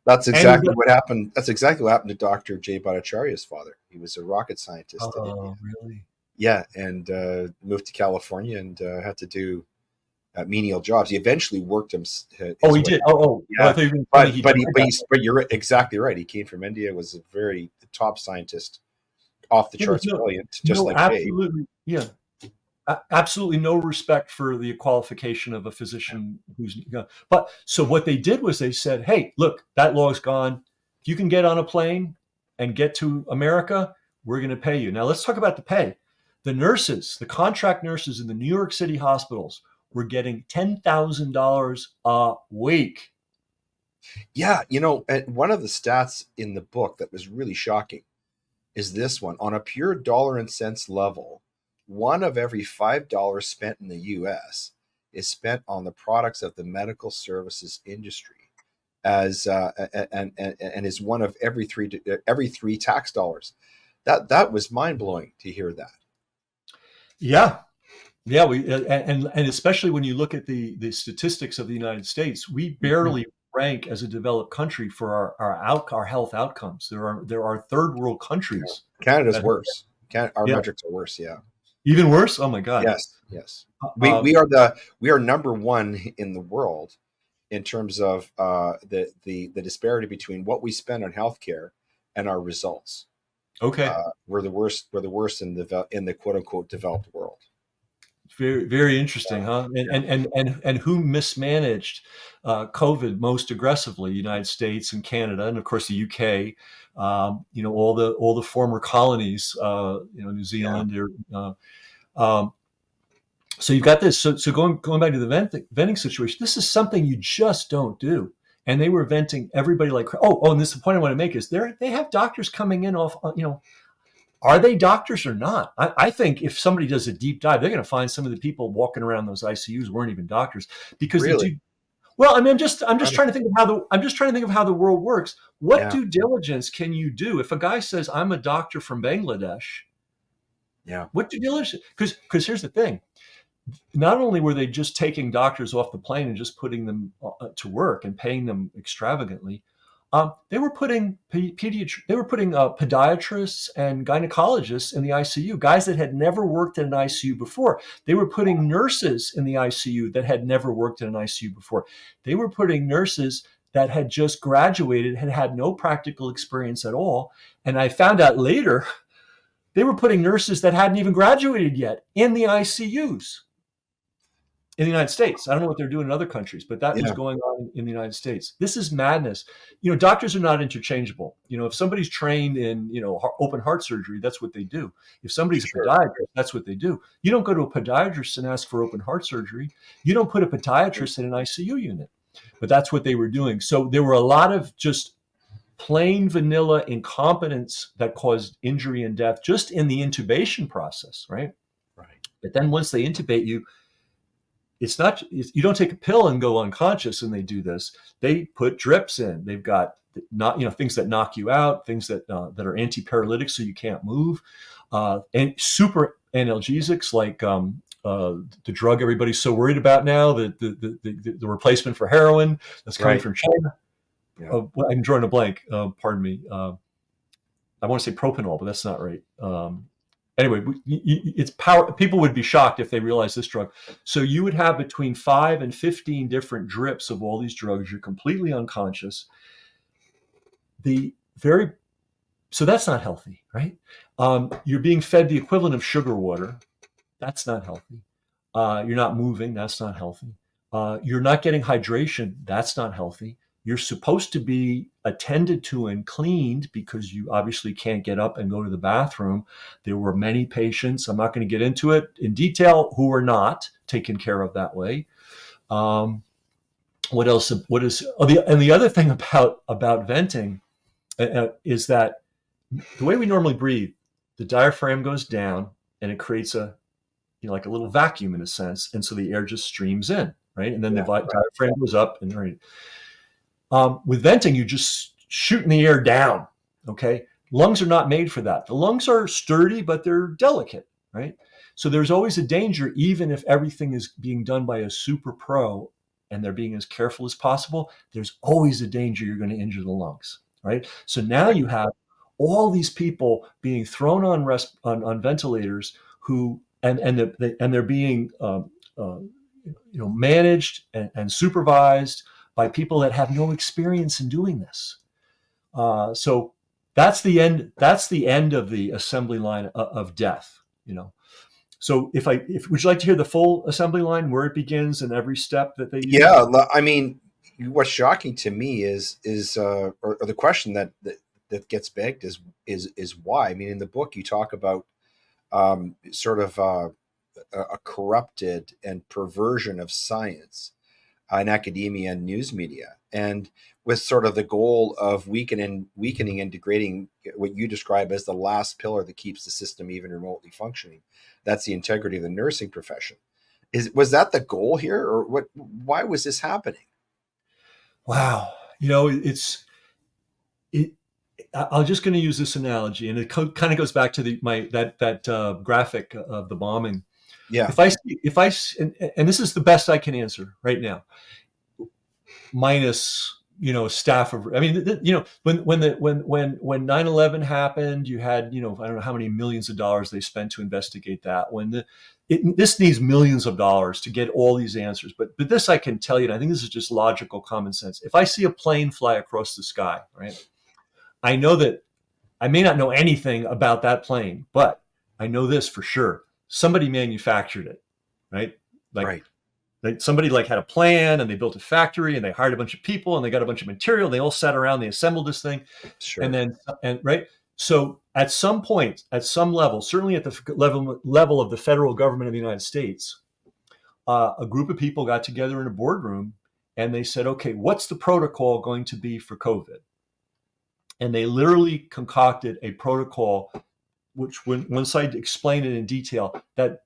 That's exactly what happened. That's exactly what happened to Dr. Jay Bhattacharya's father. He was a rocket scientist in India. Really? Yeah, and moved to California and had to do menial jobs. He eventually worked him. He did. Yeah. But you're exactly right. He came from India, was a very top scientist, off the charts brilliant, just like absolutely, Jay. Yeah. Absolutely no respect for the qualification of a physician but so what they did was they said, hey, look, that law's gone. If you can get on a plane and get to America, we're going to pay you. Now let's talk about the pay. The contract nurses in the New York City hospitals were getting $10,000 a week. Yeah. And one of the stats in the book that was really shocking is this one. On a pure dollar and cents level, one of every $5 spent in the U.S. is spent on the products of the medical services industry, and is one of every three tax dollars. That was mind blowing to hear that. Yeah, we and especially when you look at the statistics of the United States, we barely rank as a developed country for our health outcomes. There are third world countries. Canada's worse. Our metrics are worse. Yeah. Even worse? Oh my God! Yes. We are number one in the world in terms of the disparity between what we spend on healthcare and our results. Okay, we're the worst. We're the worst in the quote unquote developed world. Very, very interesting, huh? And who mismanaged COVID most aggressively? United States and Canada, and of course the UK. All the former colonies. New Zealand. So you've got this. So going back to the venting situation, this is something you just don't do. And they were venting everybody like, and this is the point I want to make is they have doctors coming in off, are they doctors or not? I think if somebody does a deep dive, they're going to find some of the people walking around those ICUs weren't even doctors because really? They do. Well, I mean, I'm just trying to think of how the world works. What due diligence can you do if a guy says I'm a doctor from Bangladesh? Yeah. What due diligence? Because here's the thing. Not only were they just taking doctors off the plane and just putting them to work and paying them extravagantly, they were putting podiatrists and gynecologists in the ICU, guys that had never worked in an ICU before. They were putting nurses in the ICU that had never worked in an ICU before. They were putting nurses that had just graduated, had no practical experience at all. And I found out later, they were putting nurses that hadn't even graduated yet in the ICUs. in the United States. I don't know what they're doing in other countries, but that was Yeah, going on in the United States. This is madness. Doctors are not interchangeable. If somebody's trained in, open heart surgery, that's what they do. If somebody's a sure. podiatrist, that's what they do. You don't go to a podiatrist and ask for open heart surgery. You don't put a podiatrist in an ICU unit. But that's what they were doing. So there were a lot of just plain vanilla incompetence that caused injury and death just in the intubation process, right? Right. But then once they intubate you, you don't take a pill and go unconscious, and they do this. They put drips in. They've got things that knock you out, things that are anti-paralytic, so you can't move, and super analgesics like the drug everybody's so worried about now, the replacement for heroin that's coming Right. from China. Yeah. I'm drawing a blank. Pardon me. I want to say propanol, but that's not right. Anyway, it's power. People would be shocked if they realized this drug. So you would have between 5 and 15 different drips of all these drugs. You're completely unconscious. So that's not healthy, right? You're being fed the equivalent of sugar water. That's not healthy. You're not moving. That's not healthy. You're not getting hydration. That's not healthy. You're supposed to be attended to and cleaned because you obviously can't get up and go to the bathroom. There were many patients, I'm not going to get into it in detail, who were not taken care of that way. What else? And the other thing about venting is that the way we normally breathe, the diaphragm goes down and it creates like a little vacuum in a sense. And so the air just streams in, right? And then the diaphragm goes up and right. With venting, you just shooting the air down. Okay, lungs are not made for that. The lungs are sturdy, but they're delicate, right? So there's always a danger, even if everything is being done by a super pro and they're being as careful as possible. There's always a danger you're going to injure the lungs, right? So now you have all these people being thrown on ventilators who and they're being managed and supervised by people that have no experience in doing this. So that's the end. That's the end of the assembly line of death. So would you like to hear the full assembly line, where it begins and every step that they use? Yeah, I mean, what's shocking to me is or the question that gets begged is why. I mean, in the book you talk about sort of a corrupted and perversion of science in academia and news media, and with sort of the goal of weakening and degrading what you describe as the last pillar that keeps the system even remotely functioning. That's the integrity of the nursing profession. Was that the goal here, or what? Why was this happening? Wow, I'm just going to use this analogy, and it kind of goes back to that graphic of the bombing. Yeah. And this is the best I can answer right now, minus staff of. I mean, when 9/11 happened, you had I don't know how many millions of dollars they spent to investigate that. This needs millions of dollars to get all these answers, but this I can tell you, and I think this is just logical common sense. If I see a plane fly across the sky, right, I know that I may not know anything about that plane, but I know this for sure: somebody manufactured it, right? Right. Somebody had a plan, and they built a factory, and they hired a bunch of people, and they got a bunch of material. They all sat around, they assembled this thing, Sure. and right. So at some point, at some level, certainly at the level of the federal government of the United States, a group of people got together in a boardroom, and they said, "Okay, what's the protocol going to be for COVID?" And they literally concocted a protocol, which once I explain it in detail, that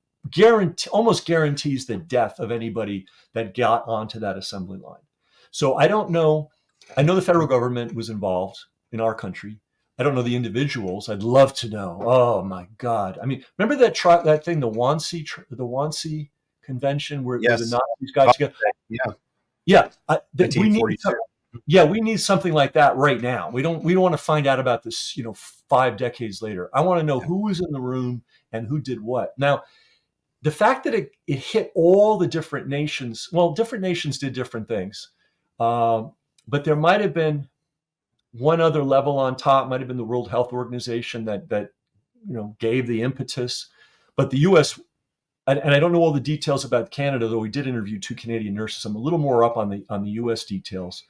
almost guarantees the death of anybody that got onto that assembly line. So I don't know. I know the federal government was involved in our country. I don't know the individuals. I'd love to know. Oh my God! I mean, remember that thing, the Wannsee Convention, where the Nazis got together? Yeah. We need. Yeah, we need something like that right now. We don't want to find out about this, 5 decades later. I want to know who was in the room and who did what. Now, the fact that it hit all the different nations, well, different nations did different things. But there might have been one other level on top, might have been the World Health Organization that gave the impetus. But the U.S. and I don't know all the details about Canada, though we did interview 2 Canadian nurses. I'm a little more up on the U.S. details.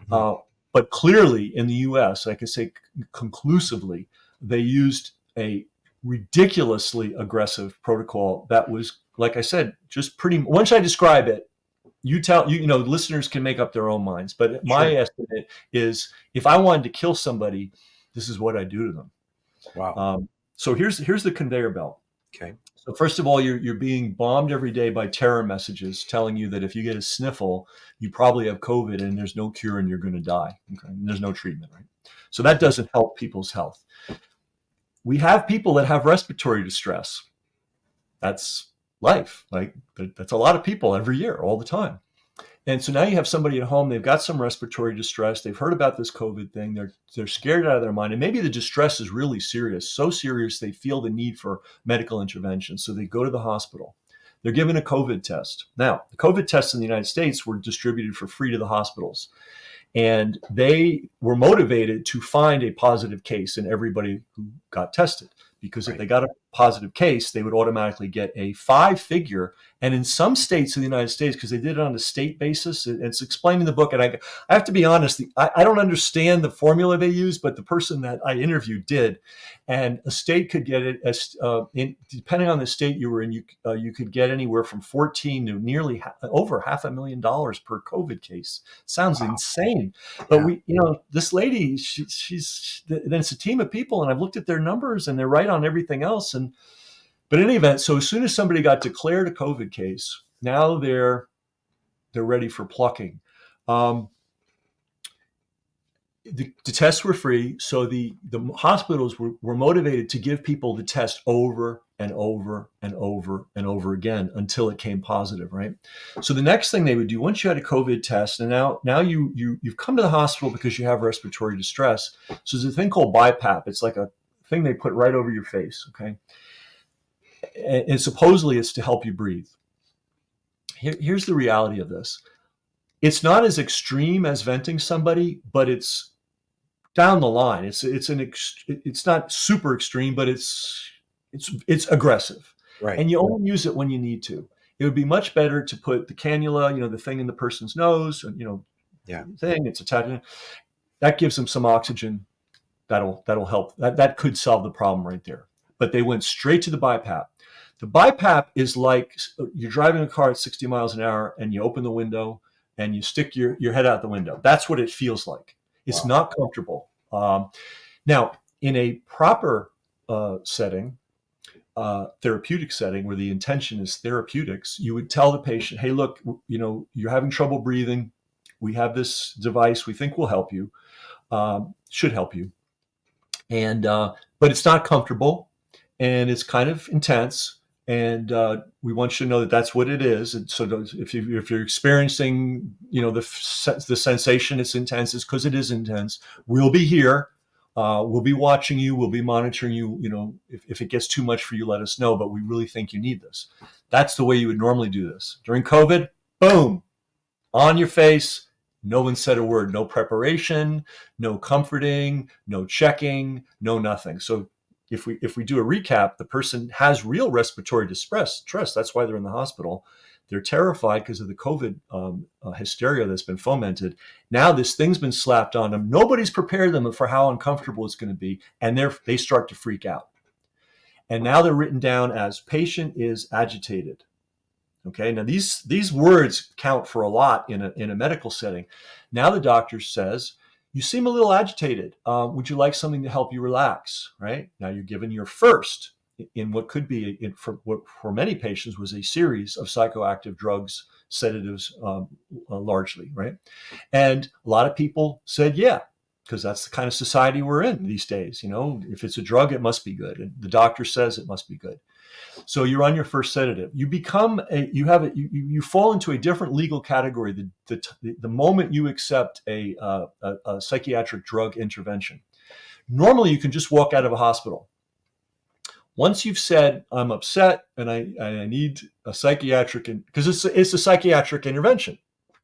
Mhm. But clearly in the U.S., I can say conclusively, they used a ridiculously aggressive protocol that was, like I said, just pretty. Once I describe it, listeners can make up their own minds. But my Sure. estimate is, if I wanted to kill somebody, this is what I do to them. Wow. So here's the conveyor belt. Okay. So first of all, you're being bombed every day by terror messages telling you that if you get a sniffle, you probably have COVID and there's no cure and you're going to die. Okay? And there's no treatment, right? So that doesn't help people's health. We have people that have respiratory distress. That's life. Like, that's a lot of people every year, all the time. And so now you have somebody at home, they've got some respiratory distress, they've heard about this COVID thing, they're scared out of their mind, and maybe the distress is really serious, so serious they feel the need for medical intervention. So they go to the hospital. They're given a COVID test. Now, the COVID tests in the United States were distributed for free to the hospitals. And they were motivated to find a positive case in everybody who got tested, because if Right. they got a positive case, they would automatically get a 5-figure. And in some states in the United States, because they did it on a state basis, and it's explained in the book. And I have to be honest, I don't understand the formula they use, but the person that I interviewed did. And a state could get it depending on the state you were in, you could get anywhere from 14 to nearly over $500,000 per COVID case. Sounds Wow. insane. But Yeah. this lady, then it's a team of people, and I've looked at their numbers, and they're right on everything else. But in any event, so as soon as somebody got declared a COVID case, now they're ready for plucking. The tests were free, so the hospitals were motivated to give people the test over and over and over and over again until it came positive, right? So the next thing they would do, once you had a COVID test, and now you've come to the hospital because you have respiratory distress. So there's a thing called BiPAP. It's like a thing they put right over your face, okay? And supposedly it's to help you breathe. Here's the reality of this. It's not as extreme as venting somebody, but it's down the line. It's not super extreme, but it's aggressive, Right. and you only use it when you need to. It would be much better to put the cannula, the thing in the person's nose, and Yeah. thing it's attached. That gives them some oxygen. That'll help. That could solve the problem right there. But they went straight to the BiPAP. The BiPAP is like you're driving a car at 60 miles an hour and you open the window and you stick your head out the window. That's what it feels like. It's Wow. not comfortable. Now, in a proper setting, therapeutic setting, where the intention is therapeutics, you would tell the patient, hey, look, you're having trouble breathing. We have this device we think will help you, should help you. And but it's not comfortable, and it's kind of intense. And we want you to know that that's what it is. And so if you're experiencing, the sensation, it's intense, it's because it is intense. We'll be here. We'll be watching you. We'll be monitoring you. If it gets too much for you, let us know. But we really think you need this. That's the way you would normally do this. During COVID, boom, on your face. No one said a word. No preparation, no comforting, no checking, no nothing. So if we do a recap, the person has real respiratory distress. That's why they're in the hospital. They're terrified because of the COVID hysteria that's been fomented. Now this thing's been slapped on them. Nobody's prepared them for how uncomfortable it's going to be, and they start to freak out. And now they're written down as patient is agitated. Okay, now these words count for a lot in a medical setting. Now the doctor says, you seem a little agitated. Would you like something to help you relax? Right? Now you're given your first in what could be, for many patients, was a series of psychoactive drugs, sedatives, largely, right? And a lot of people said, yeah, because that's the kind of society we're in these days. If it's a drug, it must be good. And the doctor says it must be good. So you're on your first sedative. You become you fall into a different legal category the moment you accept a psychiatric drug intervention. Normally, you can just walk out of a hospital. Once you've said, I'm upset and I need a psychiatric, because it's a psychiatric intervention,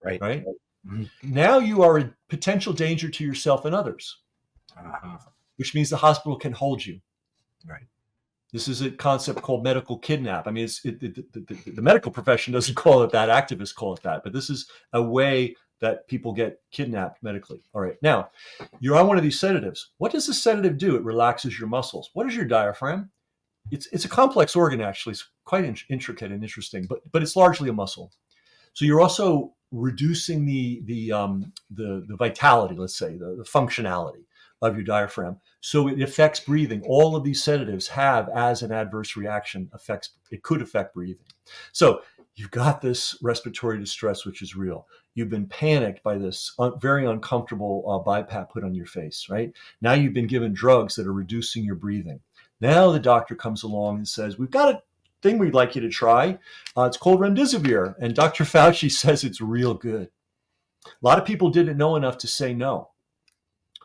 Right. right? Mm-hmm. Now you are a potential danger to yourself and others, Uh-huh. which means the hospital can hold you. Right. This is a concept called medical kidnap. I mean, the medical profession doesn't call it that. Activists call it that. But this is a way that people get kidnapped medically. All right. Now, you're on one of these sedatives. What does a sedative do? It relaxes your muscles. What is your diaphragm? It's a complex organ, actually. It's quite intricate and interesting, but it's largely a muscle. So you're also reducing the vitality, let's say, the functionality of your diaphragm. So it affects breathing. All of these sedatives have, as an adverse reaction, it could affect breathing. So you've got this respiratory distress, which is real. You've been panicked by this very uncomfortable BiPAP put on your face, right? Now you've been given drugs that are reducing your breathing. Now the doctor comes along and says, we've got a thing we'd like you to try. It's called remdesivir. And Dr. Fauci says it's real good. A lot of people didn't know enough to say no,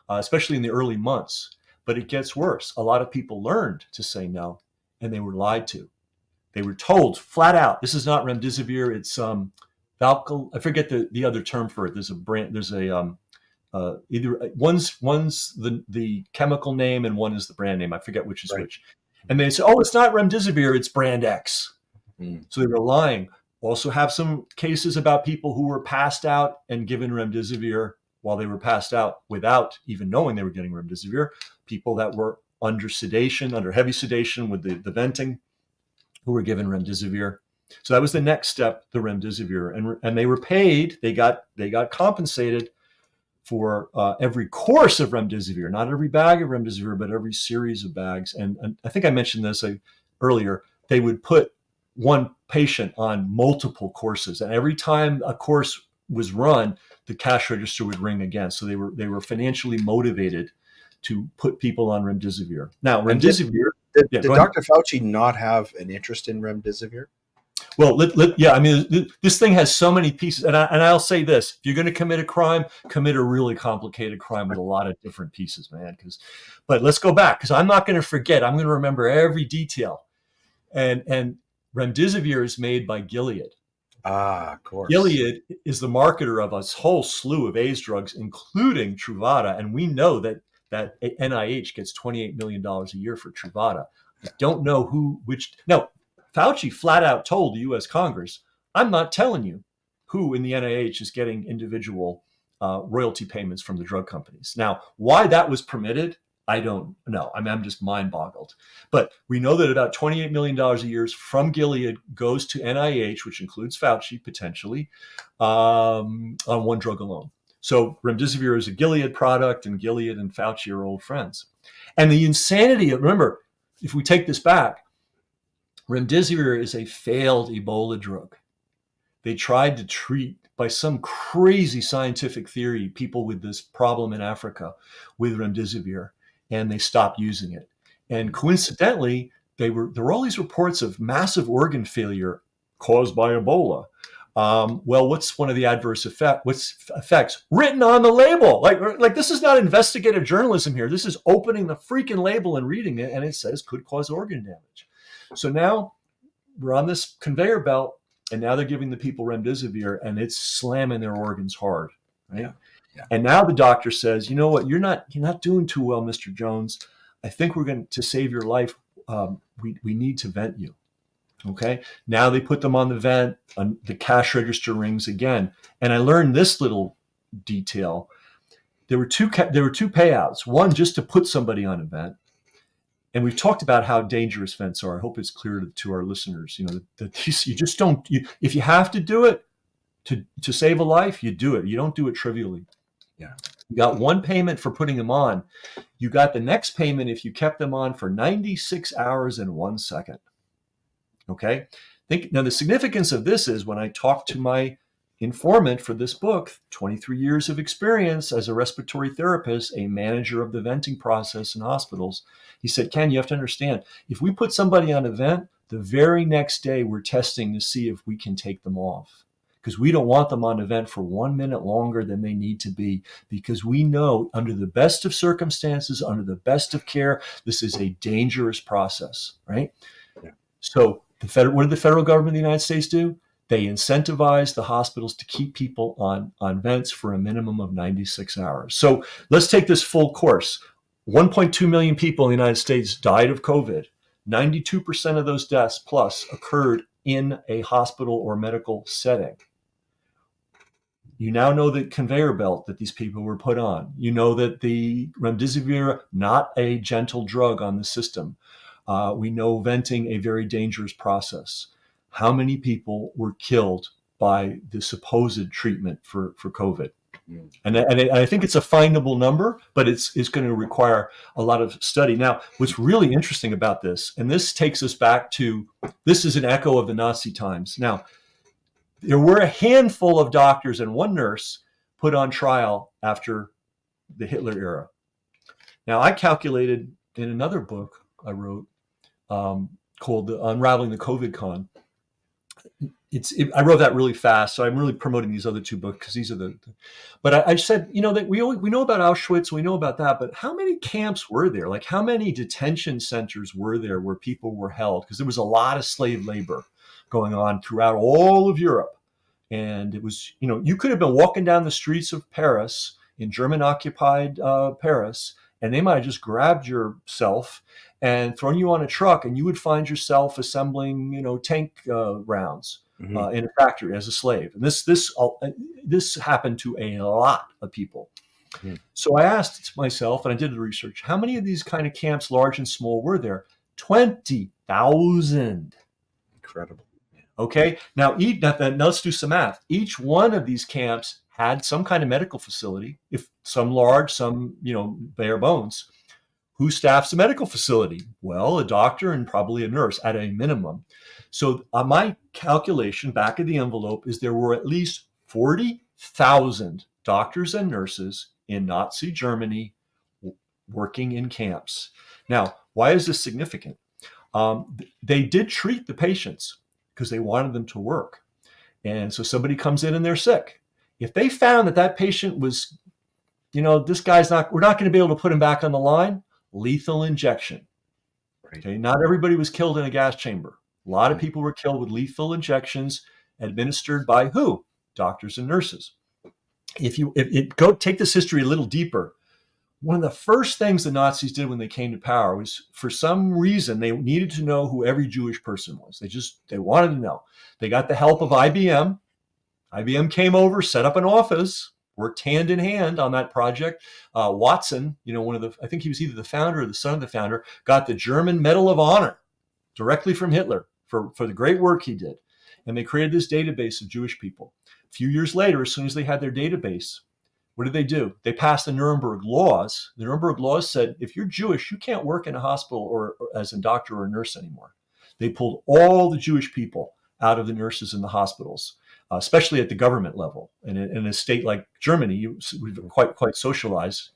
especially in the early months. But it gets worse. A lot of people learned to say no, and they were lied to. They were told flat out, this is not remdesivir. It's Valcal. I forget the other term for it. There's a brand. There's a either one's the chemical name and one is the brand name. I forget which is which. And they say, oh, it's not remdesivir. It's brand X. So they were lying. Also have some cases about people who were passed out and given remdesivir while they were passed out without even knowing they were getting remdesivir. People that were under sedation, under heavy sedation with the venting, who were given remdesivir. So that was the next step, the remdesivir, and they were paid. They got compensated for every course of remdesivir, not every bag of remdesivir, but every series of bags. And I think I mentioned this earlier. They would put one patient on multiple courses, and every time a course was run, the cash register would ring again. So they were financially motivated to put people on remdesivir. Now, remdesivir. Did Dr. Fauci not have an interest in remdesivir? Well, I mean, this thing has so many pieces, and I'll say this: if you're going to commit a crime, commit a really complicated crime with a lot of different pieces, man. But let's go back, because I'm not going to forget. I'm going to remember every detail. And remdesivir is made by Gilead. Ah, of course. Gilead is the marketer of a whole slew of AIDS drugs, including Truvada, and we know that NIH gets $28 million a year for Truvada. I don't know which. No, Fauci flat out told the U.S. Congress, I'm not telling you who in the NIH is getting individual royalty payments from the drug companies. Now, why that was permitted, I don't know. I mean, I'm just mind boggled. But we know that about $28 million a year from Gilead goes to NIH, which includes Fauci potentially, on one drug alone. So remdesivir is a Gilead product, and Gilead and Fauci are old friends. And the insanity of, remember, if we take this back, remdesivir is a failed Ebola drug. They tried to treat, by some crazy scientific theory, people with this problem in Africa with remdesivir, and they stopped using it. And coincidentally, there were all these reports of massive organ failure caused by Ebola. Well, what's one of the adverse effects written on the label? Like this is not investigative journalism here. This is opening the freaking label and reading it, and it says could cause organ damage. So now we're on this conveyor belt, and now they're giving the people remdesivir, and it's slamming their organs hard, right? Yeah. And now the doctor says, you know what, you're not doing too well, Mr. Jones. I think we're going to save your life. We need to vent you. Okay. Now they put them on the vent. The cash register rings again, and I learned this little detail. There were two payouts. One just to put somebody on a vent. And we've talked about how dangerous vents are. I hope it's clear to our listeners. You know, that you just don't. If you have to do it to save a life, you do it. You don't do it trivially. Yeah. You got one payment for putting them on. You got the next payment if you kept them on for 96 hours and 1 second. Okay. Now the significance of this is when I talked to my informant for this book, 23 years of experience as a respiratory therapist, a manager of the venting process in hospitals. He said, Ken, you have to understand, if we put somebody on a vent, the very next day we're testing to see if we can take them off, because we don't want them on a vent for 1 minute longer than they need to be, because we know under the best of circumstances, under the best of care, this is a dangerous process, right? Yeah. So what did the federal government of the United States do? They incentivize the hospitals to keep people on vents for a minimum of 96 hours. So let's take this full course. 1.2 million people in the United States died of COVID. 92% of those deaths plus occurred in a hospital or medical setting. You now know the conveyor belt that these people were put on. You know that the remdesivir, not a gentle drug on the system. We know venting a very dangerous process. How many people were killed by the supposed treatment for COVID? And I think it's a findable number, but it's going to require a lot of study. Now, what's really interesting about this, and this takes us back to, this is an echo of the Nazi times. Now, there were a handful of doctors and one nurse put on trial after the Hitler era. Now, I calculated in another book I wrote called Unraveling the COVID Con. I wrote that really fast, so I'm really promoting these other two books because these are but I said, that we know about Auschwitz, we know about that, but how many camps were there? Like, how many detention centers were there where people were held? Because there was a lot of slave labor going on throughout all of Europe. And it was, you could have been walking down the streets of Paris, in German-occupied Paris, and they might have just grabbed yourself and thrown you on a truck, and you would find yourself assembling, tank rounds in a factory as a slave. And this happened to a lot of people. Mm-hmm. So I asked myself, and I did the research, how many of these kind of camps, large and small, were there? 20,000. Incredible. Okay, now let's do some math. Each one of these camps had some kind of medical facility, if some large, some bare bones. Who staffs the medical facility? Well, a doctor and probably a nurse at a minimum. So my calculation back of the envelope is there were at least 40,000 doctors and nurses in Nazi Germany working in camps. Now, why is this significant? They did treat the patients because they wanted them to work. And so somebody comes in and they're sick. If they found that patient was, this guy's we're not going to be able to put him back on the line, lethal injection. Right. Okay, not everybody was killed in a gas chamber. A lot of people were killed with lethal injections administered by who? Doctors and nurses. Take this history a little deeper. One of the first things the Nazis did when they came to power was, for some reason, they needed to know who every Jewish person was. They wanted to know. They got the help of IBM. IBM came over, set up an office, worked hand in hand on that project. Watson, I think he was either the founder or the son of the founder, got the German Medal of Honor directly from Hitler for the great work he did. And they created this database of Jewish people. A few years later, as soon as they had their database, what did they do? They passed the Nuremberg laws. The Nuremberg laws said, if you're Jewish, you can't work in a hospital or as a doctor or a nurse anymore. They pulled all the Jewish people out of the nurses in the hospitals, especially at the government level. And in a state like Germany, we've quite socialized.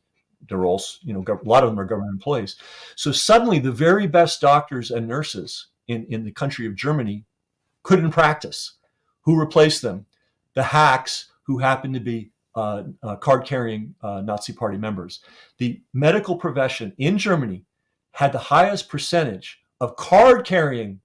They're all, a lot of them are government employees. So suddenly the very best doctors and nurses in the country of Germany couldn't practice. Who replaced them? The hacks who happened to be card-carrying Nazi Party members. The medical profession in Germany had the highest percentage of card-carrying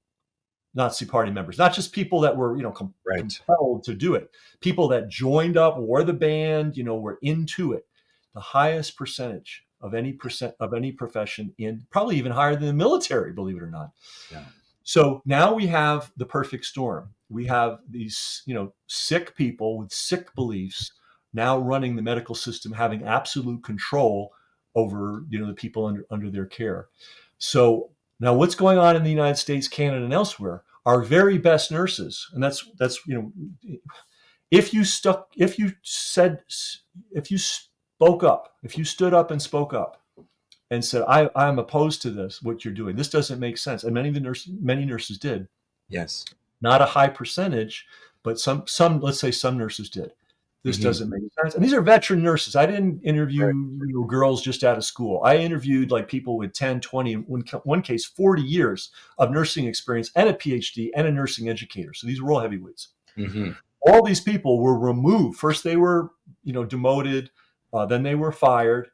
Nazi Party members, not just people that were, compelled to do it. People that joined up, wore the band, were into it. The highest percentage of any profession, in probably even higher than the military, believe it or not. Yeah. So now we have the perfect storm. We have these, sick people with sick beliefs now running the medical system, having absolute control over, the people under their care. So now what's going on in the United States, Canada, and elsewhere? Our very best nurses, and that's if you stood up and spoke up and said, I'm opposed to this, what you're doing. This doesn't make sense. And many nurses did. Yes. Not a high percentage, but some let's say some nurses did. This doesn't make sense. And these are veteran nurses. I didn't interview girls just out of school. I interviewed people with 10, 20, in one case, 40 years of nursing experience and a PhD and a nursing educator. So these were all heavyweights. Mm-hmm. All these people were removed. First, they were, demoted. Then they were fired.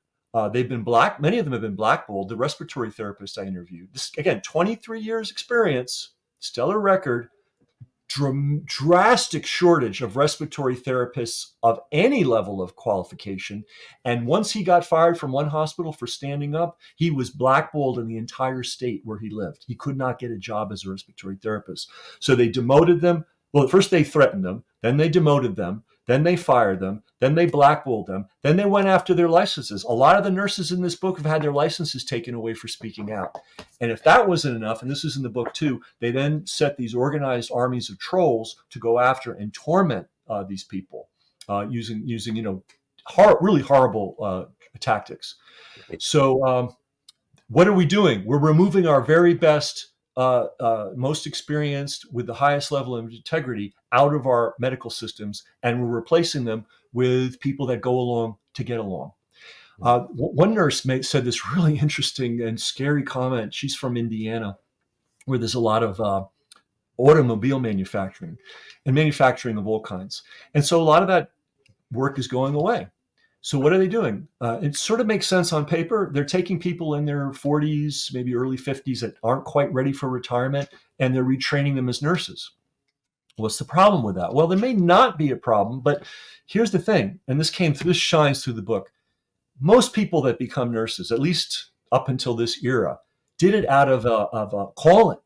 They've been many of them have been blackballed. The respiratory therapist I interviewed, this, again, 23 years experience, stellar record, drastic shortage of respiratory therapists of any level of qualification. And once he got fired from one hospital for standing up, he was blackballed in the entire state where he lived. He could not get a job as a respiratory therapist. So they demoted them. Well, at first they threatened them, then they demoted them, then they fired them, then they blackballed them, then they went after their licenses. A lot of the nurses in this book have had their licenses taken away for speaking out. And if that wasn't enough, and this is in the book too, they then set these organized armies of trolls to go after and torment these people using really horrible tactics. So what are we doing? We're removing our very best, most experienced, with the highest level of integrity out of our medical systems, and we're replacing them with people that go along to get along. One nurse said this really interesting and scary comment. She's from Indiana, where there's a lot of automobile manufacturing and manufacturing of all kinds. And so a lot of that work is going away. So what are they doing? It sort of makes sense on paper. They're taking people in their 40s, maybe early 50s that aren't quite ready for retirement, and they're retraining them as nurses. What's the problem with that? Well, there may not be a problem, but here's the thing, and this shines through the book. Most people that become nurses, at least up until this era, did it out of a calling.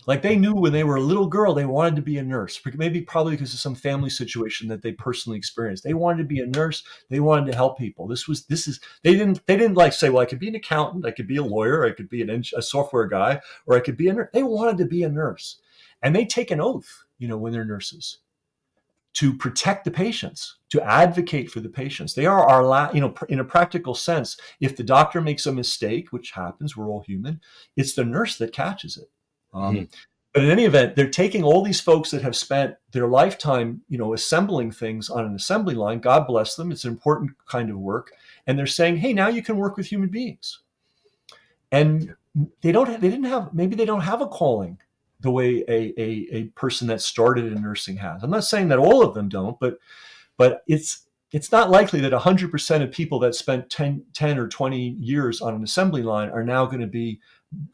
Like they knew when they were a little girl, they wanted to be a nurse, probably because of some family situation that they personally experienced. They wanted to be a nurse. They wanted to help people. They didn't like say, well, I could be an accountant, I could be a lawyer, I could be a software guy, or I could be a nurse. They wanted to be a nurse. And they take an oath, when they're nurses, to protect the patients, to advocate for the patients. They are our in a practical sense, if the doctor makes a mistake, which happens, we're all human, it's the nurse that catches it. But in any event, they're taking all these folks that have spent their lifetime, assembling things on an assembly line. God bless them. It's an important kind of work. And they're saying, hey, now you can work with human beings. And maybe they don't have a calling the way a person that started in nursing has. I'm not saying that all of them don't, but it's not likely that 100% of people that spent 10 or 20 years on an assembly line are now going to be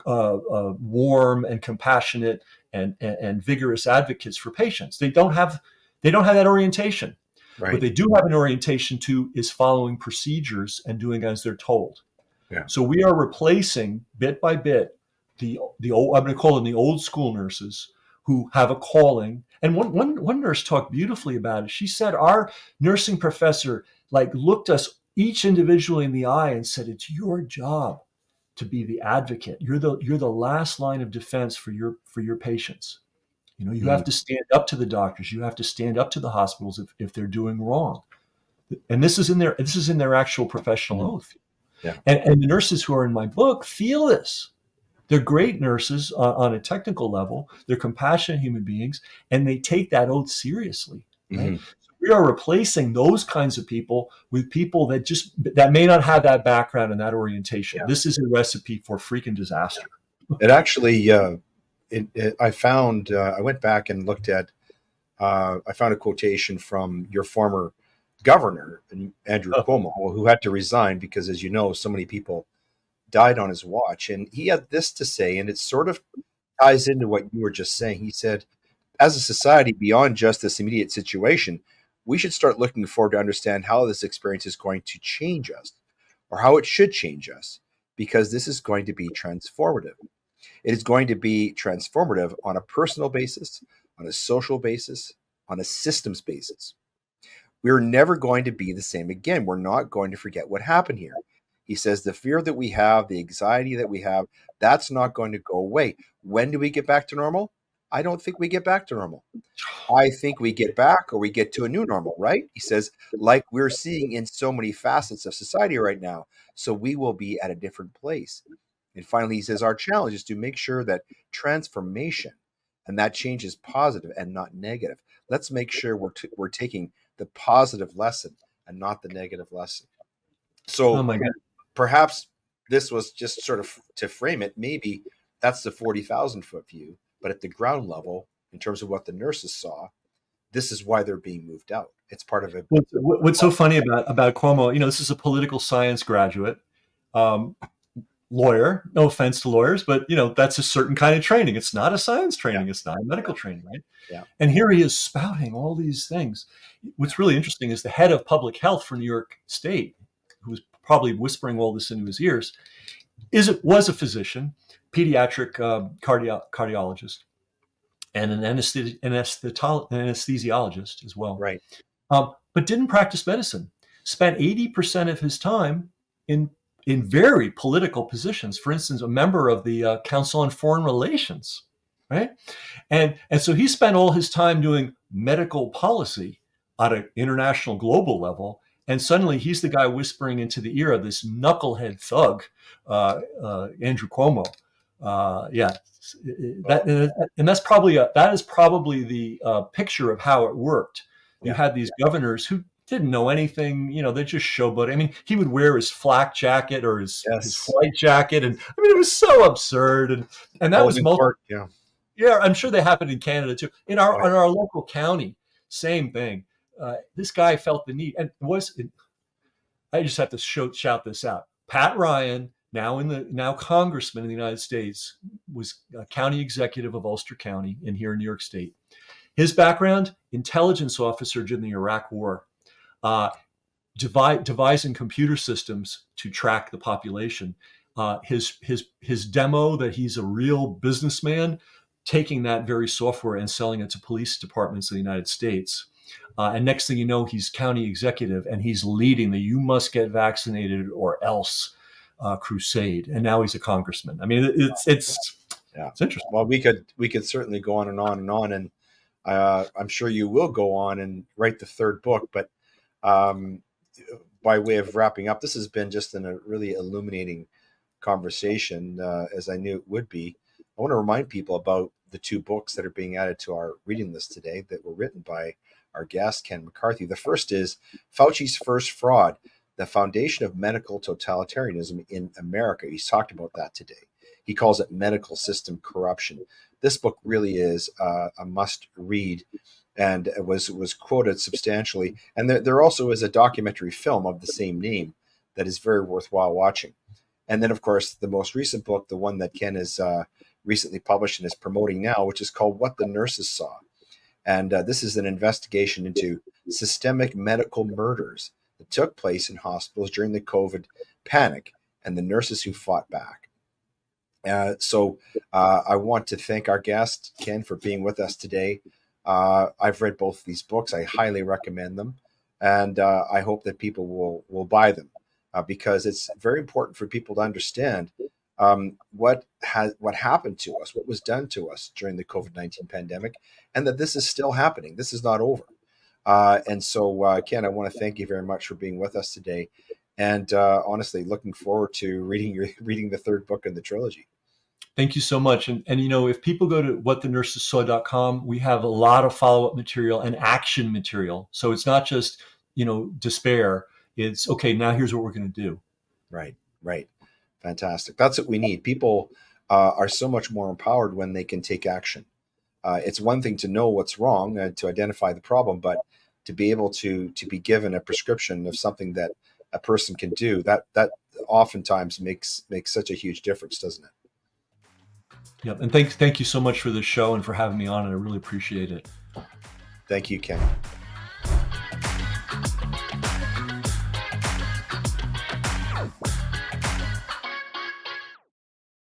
warm and compassionate and vigorous advocates for patients. They don't have that orientation. Right. What they do have an orientation to is following procedures and doing as they're told. Yeah. So we are replacing bit by bit the old, I'm going to call them the old school nurses who have a calling. And one nurse talked beautifully about it. She said our nursing professor looked us each individually in the eye and said, it's your job to be the advocate. You're the last line of defense for your patients. You have to stand up to the doctors. You have to stand up to the hospitals if they're doing wrong. And this is in their actual professional oath. Yeah. And the nurses who are in my book feel this. They're great nurses on a technical level. They're compassionate human beings, and they take that oath seriously. Right? Mm-hmm. We are replacing those kinds of people with people that may not have that background and that orientation. Yeah. This is a recipe for freaking disaster. It actually, I went back and looked at, I found a quotation from your former governor, Andrew Cuomo, who had to resign because, as you know, so many people died on his watch. And he had this to say, and it sort of ties into what you were just saying. He said, as a society, beyond just this immediate situation, we should start looking forward to understand how this experience is going to change us, or how it should change us, because this is going to be transformative. It is going to be transformative on a personal basis, on a social basis, on a systems basis. We're never going to be the same again. We're not going to forget what happened here. He says the fear that we have, the anxiety that we have, that's not going to go away. When do we get back to normal? I don't think we get back to normal. I think we get back, or we get to a new normal, right? He says, like we're seeing in so many facets of society right now. So we will be at a different place. And finally, he says, our challenge is to make sure that transformation and that change is positive and not negative. Let's make sure we're taking the positive lesson and not the negative lesson. So oh my God. Perhaps this was just sort of to frame it. Maybe that's the 40,000 foot view, but at the ground level, in terms of what the nurses saw, this is why they're being moved out. It's part of it. What's so funny about Cuomo, this is a political science graduate. lawyer. No offense to lawyers, but that's a certain kind of training. It's not a science training. Yeah. It's not a medical training, right? Yeah. And here he is spouting all these things. What's really interesting is the head of public health for New York State, who was probably whispering all this into his ears, was a physician, pediatric cardiologist, and an anesthesiologist as well. Right. But didn't practice medicine. Spent 80% of his time in very political positions. For instance, a member of the Council on Foreign Relations, right? And so he spent all his time doing medical policy at an international global level. And suddenly he's the guy whispering into the ear of this knucklehead thug, Andrew Cuomo. That's probably the picture of how it worked. You had these governors who didn't know anything, they just showboat. I mean, he would wear his flak jacket or his flight jacket, and I mean, it was so absurd. And that was multiple. Yeah, I'm sure they happened in Canada too. In our local county, same thing. This guy felt the need, and I just have to shout this out. Pat Ryan, now congressman in the United States, was a county executive of Ulster County here in New York State. His background: intelligence officer during the Iraq War, devising computer systems to track the population. His demo that he's a real businessman, taking that very software and selling it to police departments in the United States. And next thing you know, he's county executive, and he's leading the "you must get vaccinated or else" crusade. And now he's a congressman. I mean, it's interesting. Well, we could certainly go on and on and on, and I'm sure you will go on and write the third book. But by way of wrapping up, this has been just a really illuminating conversation, as I knew it would be. I want to remind people about the two books that are being added to our reading list today that were written by our guest, Ken McCarthy. The first is Fauci's First Fraud, the Foundation of Medical Totalitarianism in America. He's talked about that today. He calls it medical system corruption. This book really is a must read, and it was quoted substantially. And there also is a documentary film of the same name that is very worthwhile watching. And then, of course, the most recent book, the one that Ken has recently published and is promoting now, which is called What the Nurses Saw. And this is an investigation into systemic medical murders that took place in hospitals during the COVID panic and the nurses who fought back. So I want to thank our guest, Ken, for being with us today. I've read both of these books. I highly recommend them. And I hope that people will buy them because it's very important for people to understand what happened to us, what was done to us during the COVID-19 pandemic, and that this is still happening. This is not over. And so, Ken, I want to thank you very much for being with us today. And honestly, looking forward to reading the third book in the trilogy. Thank you so much. And if people go to whatthenursessaw.com, we have a lot of follow-up material and action material. So it's not just, despair. It's, okay, now here's what we're going to do. Right. Fantastic. That's what we need. People are so much more empowered when they can take action. It's one thing to know what's wrong, to identify the problem, but to be able to be given a prescription of something that a person can do, that oftentimes makes such a huge difference, doesn't it? Yep. And thank you so much for this show and for having me on. And I really appreciate it. Thank you, Ken.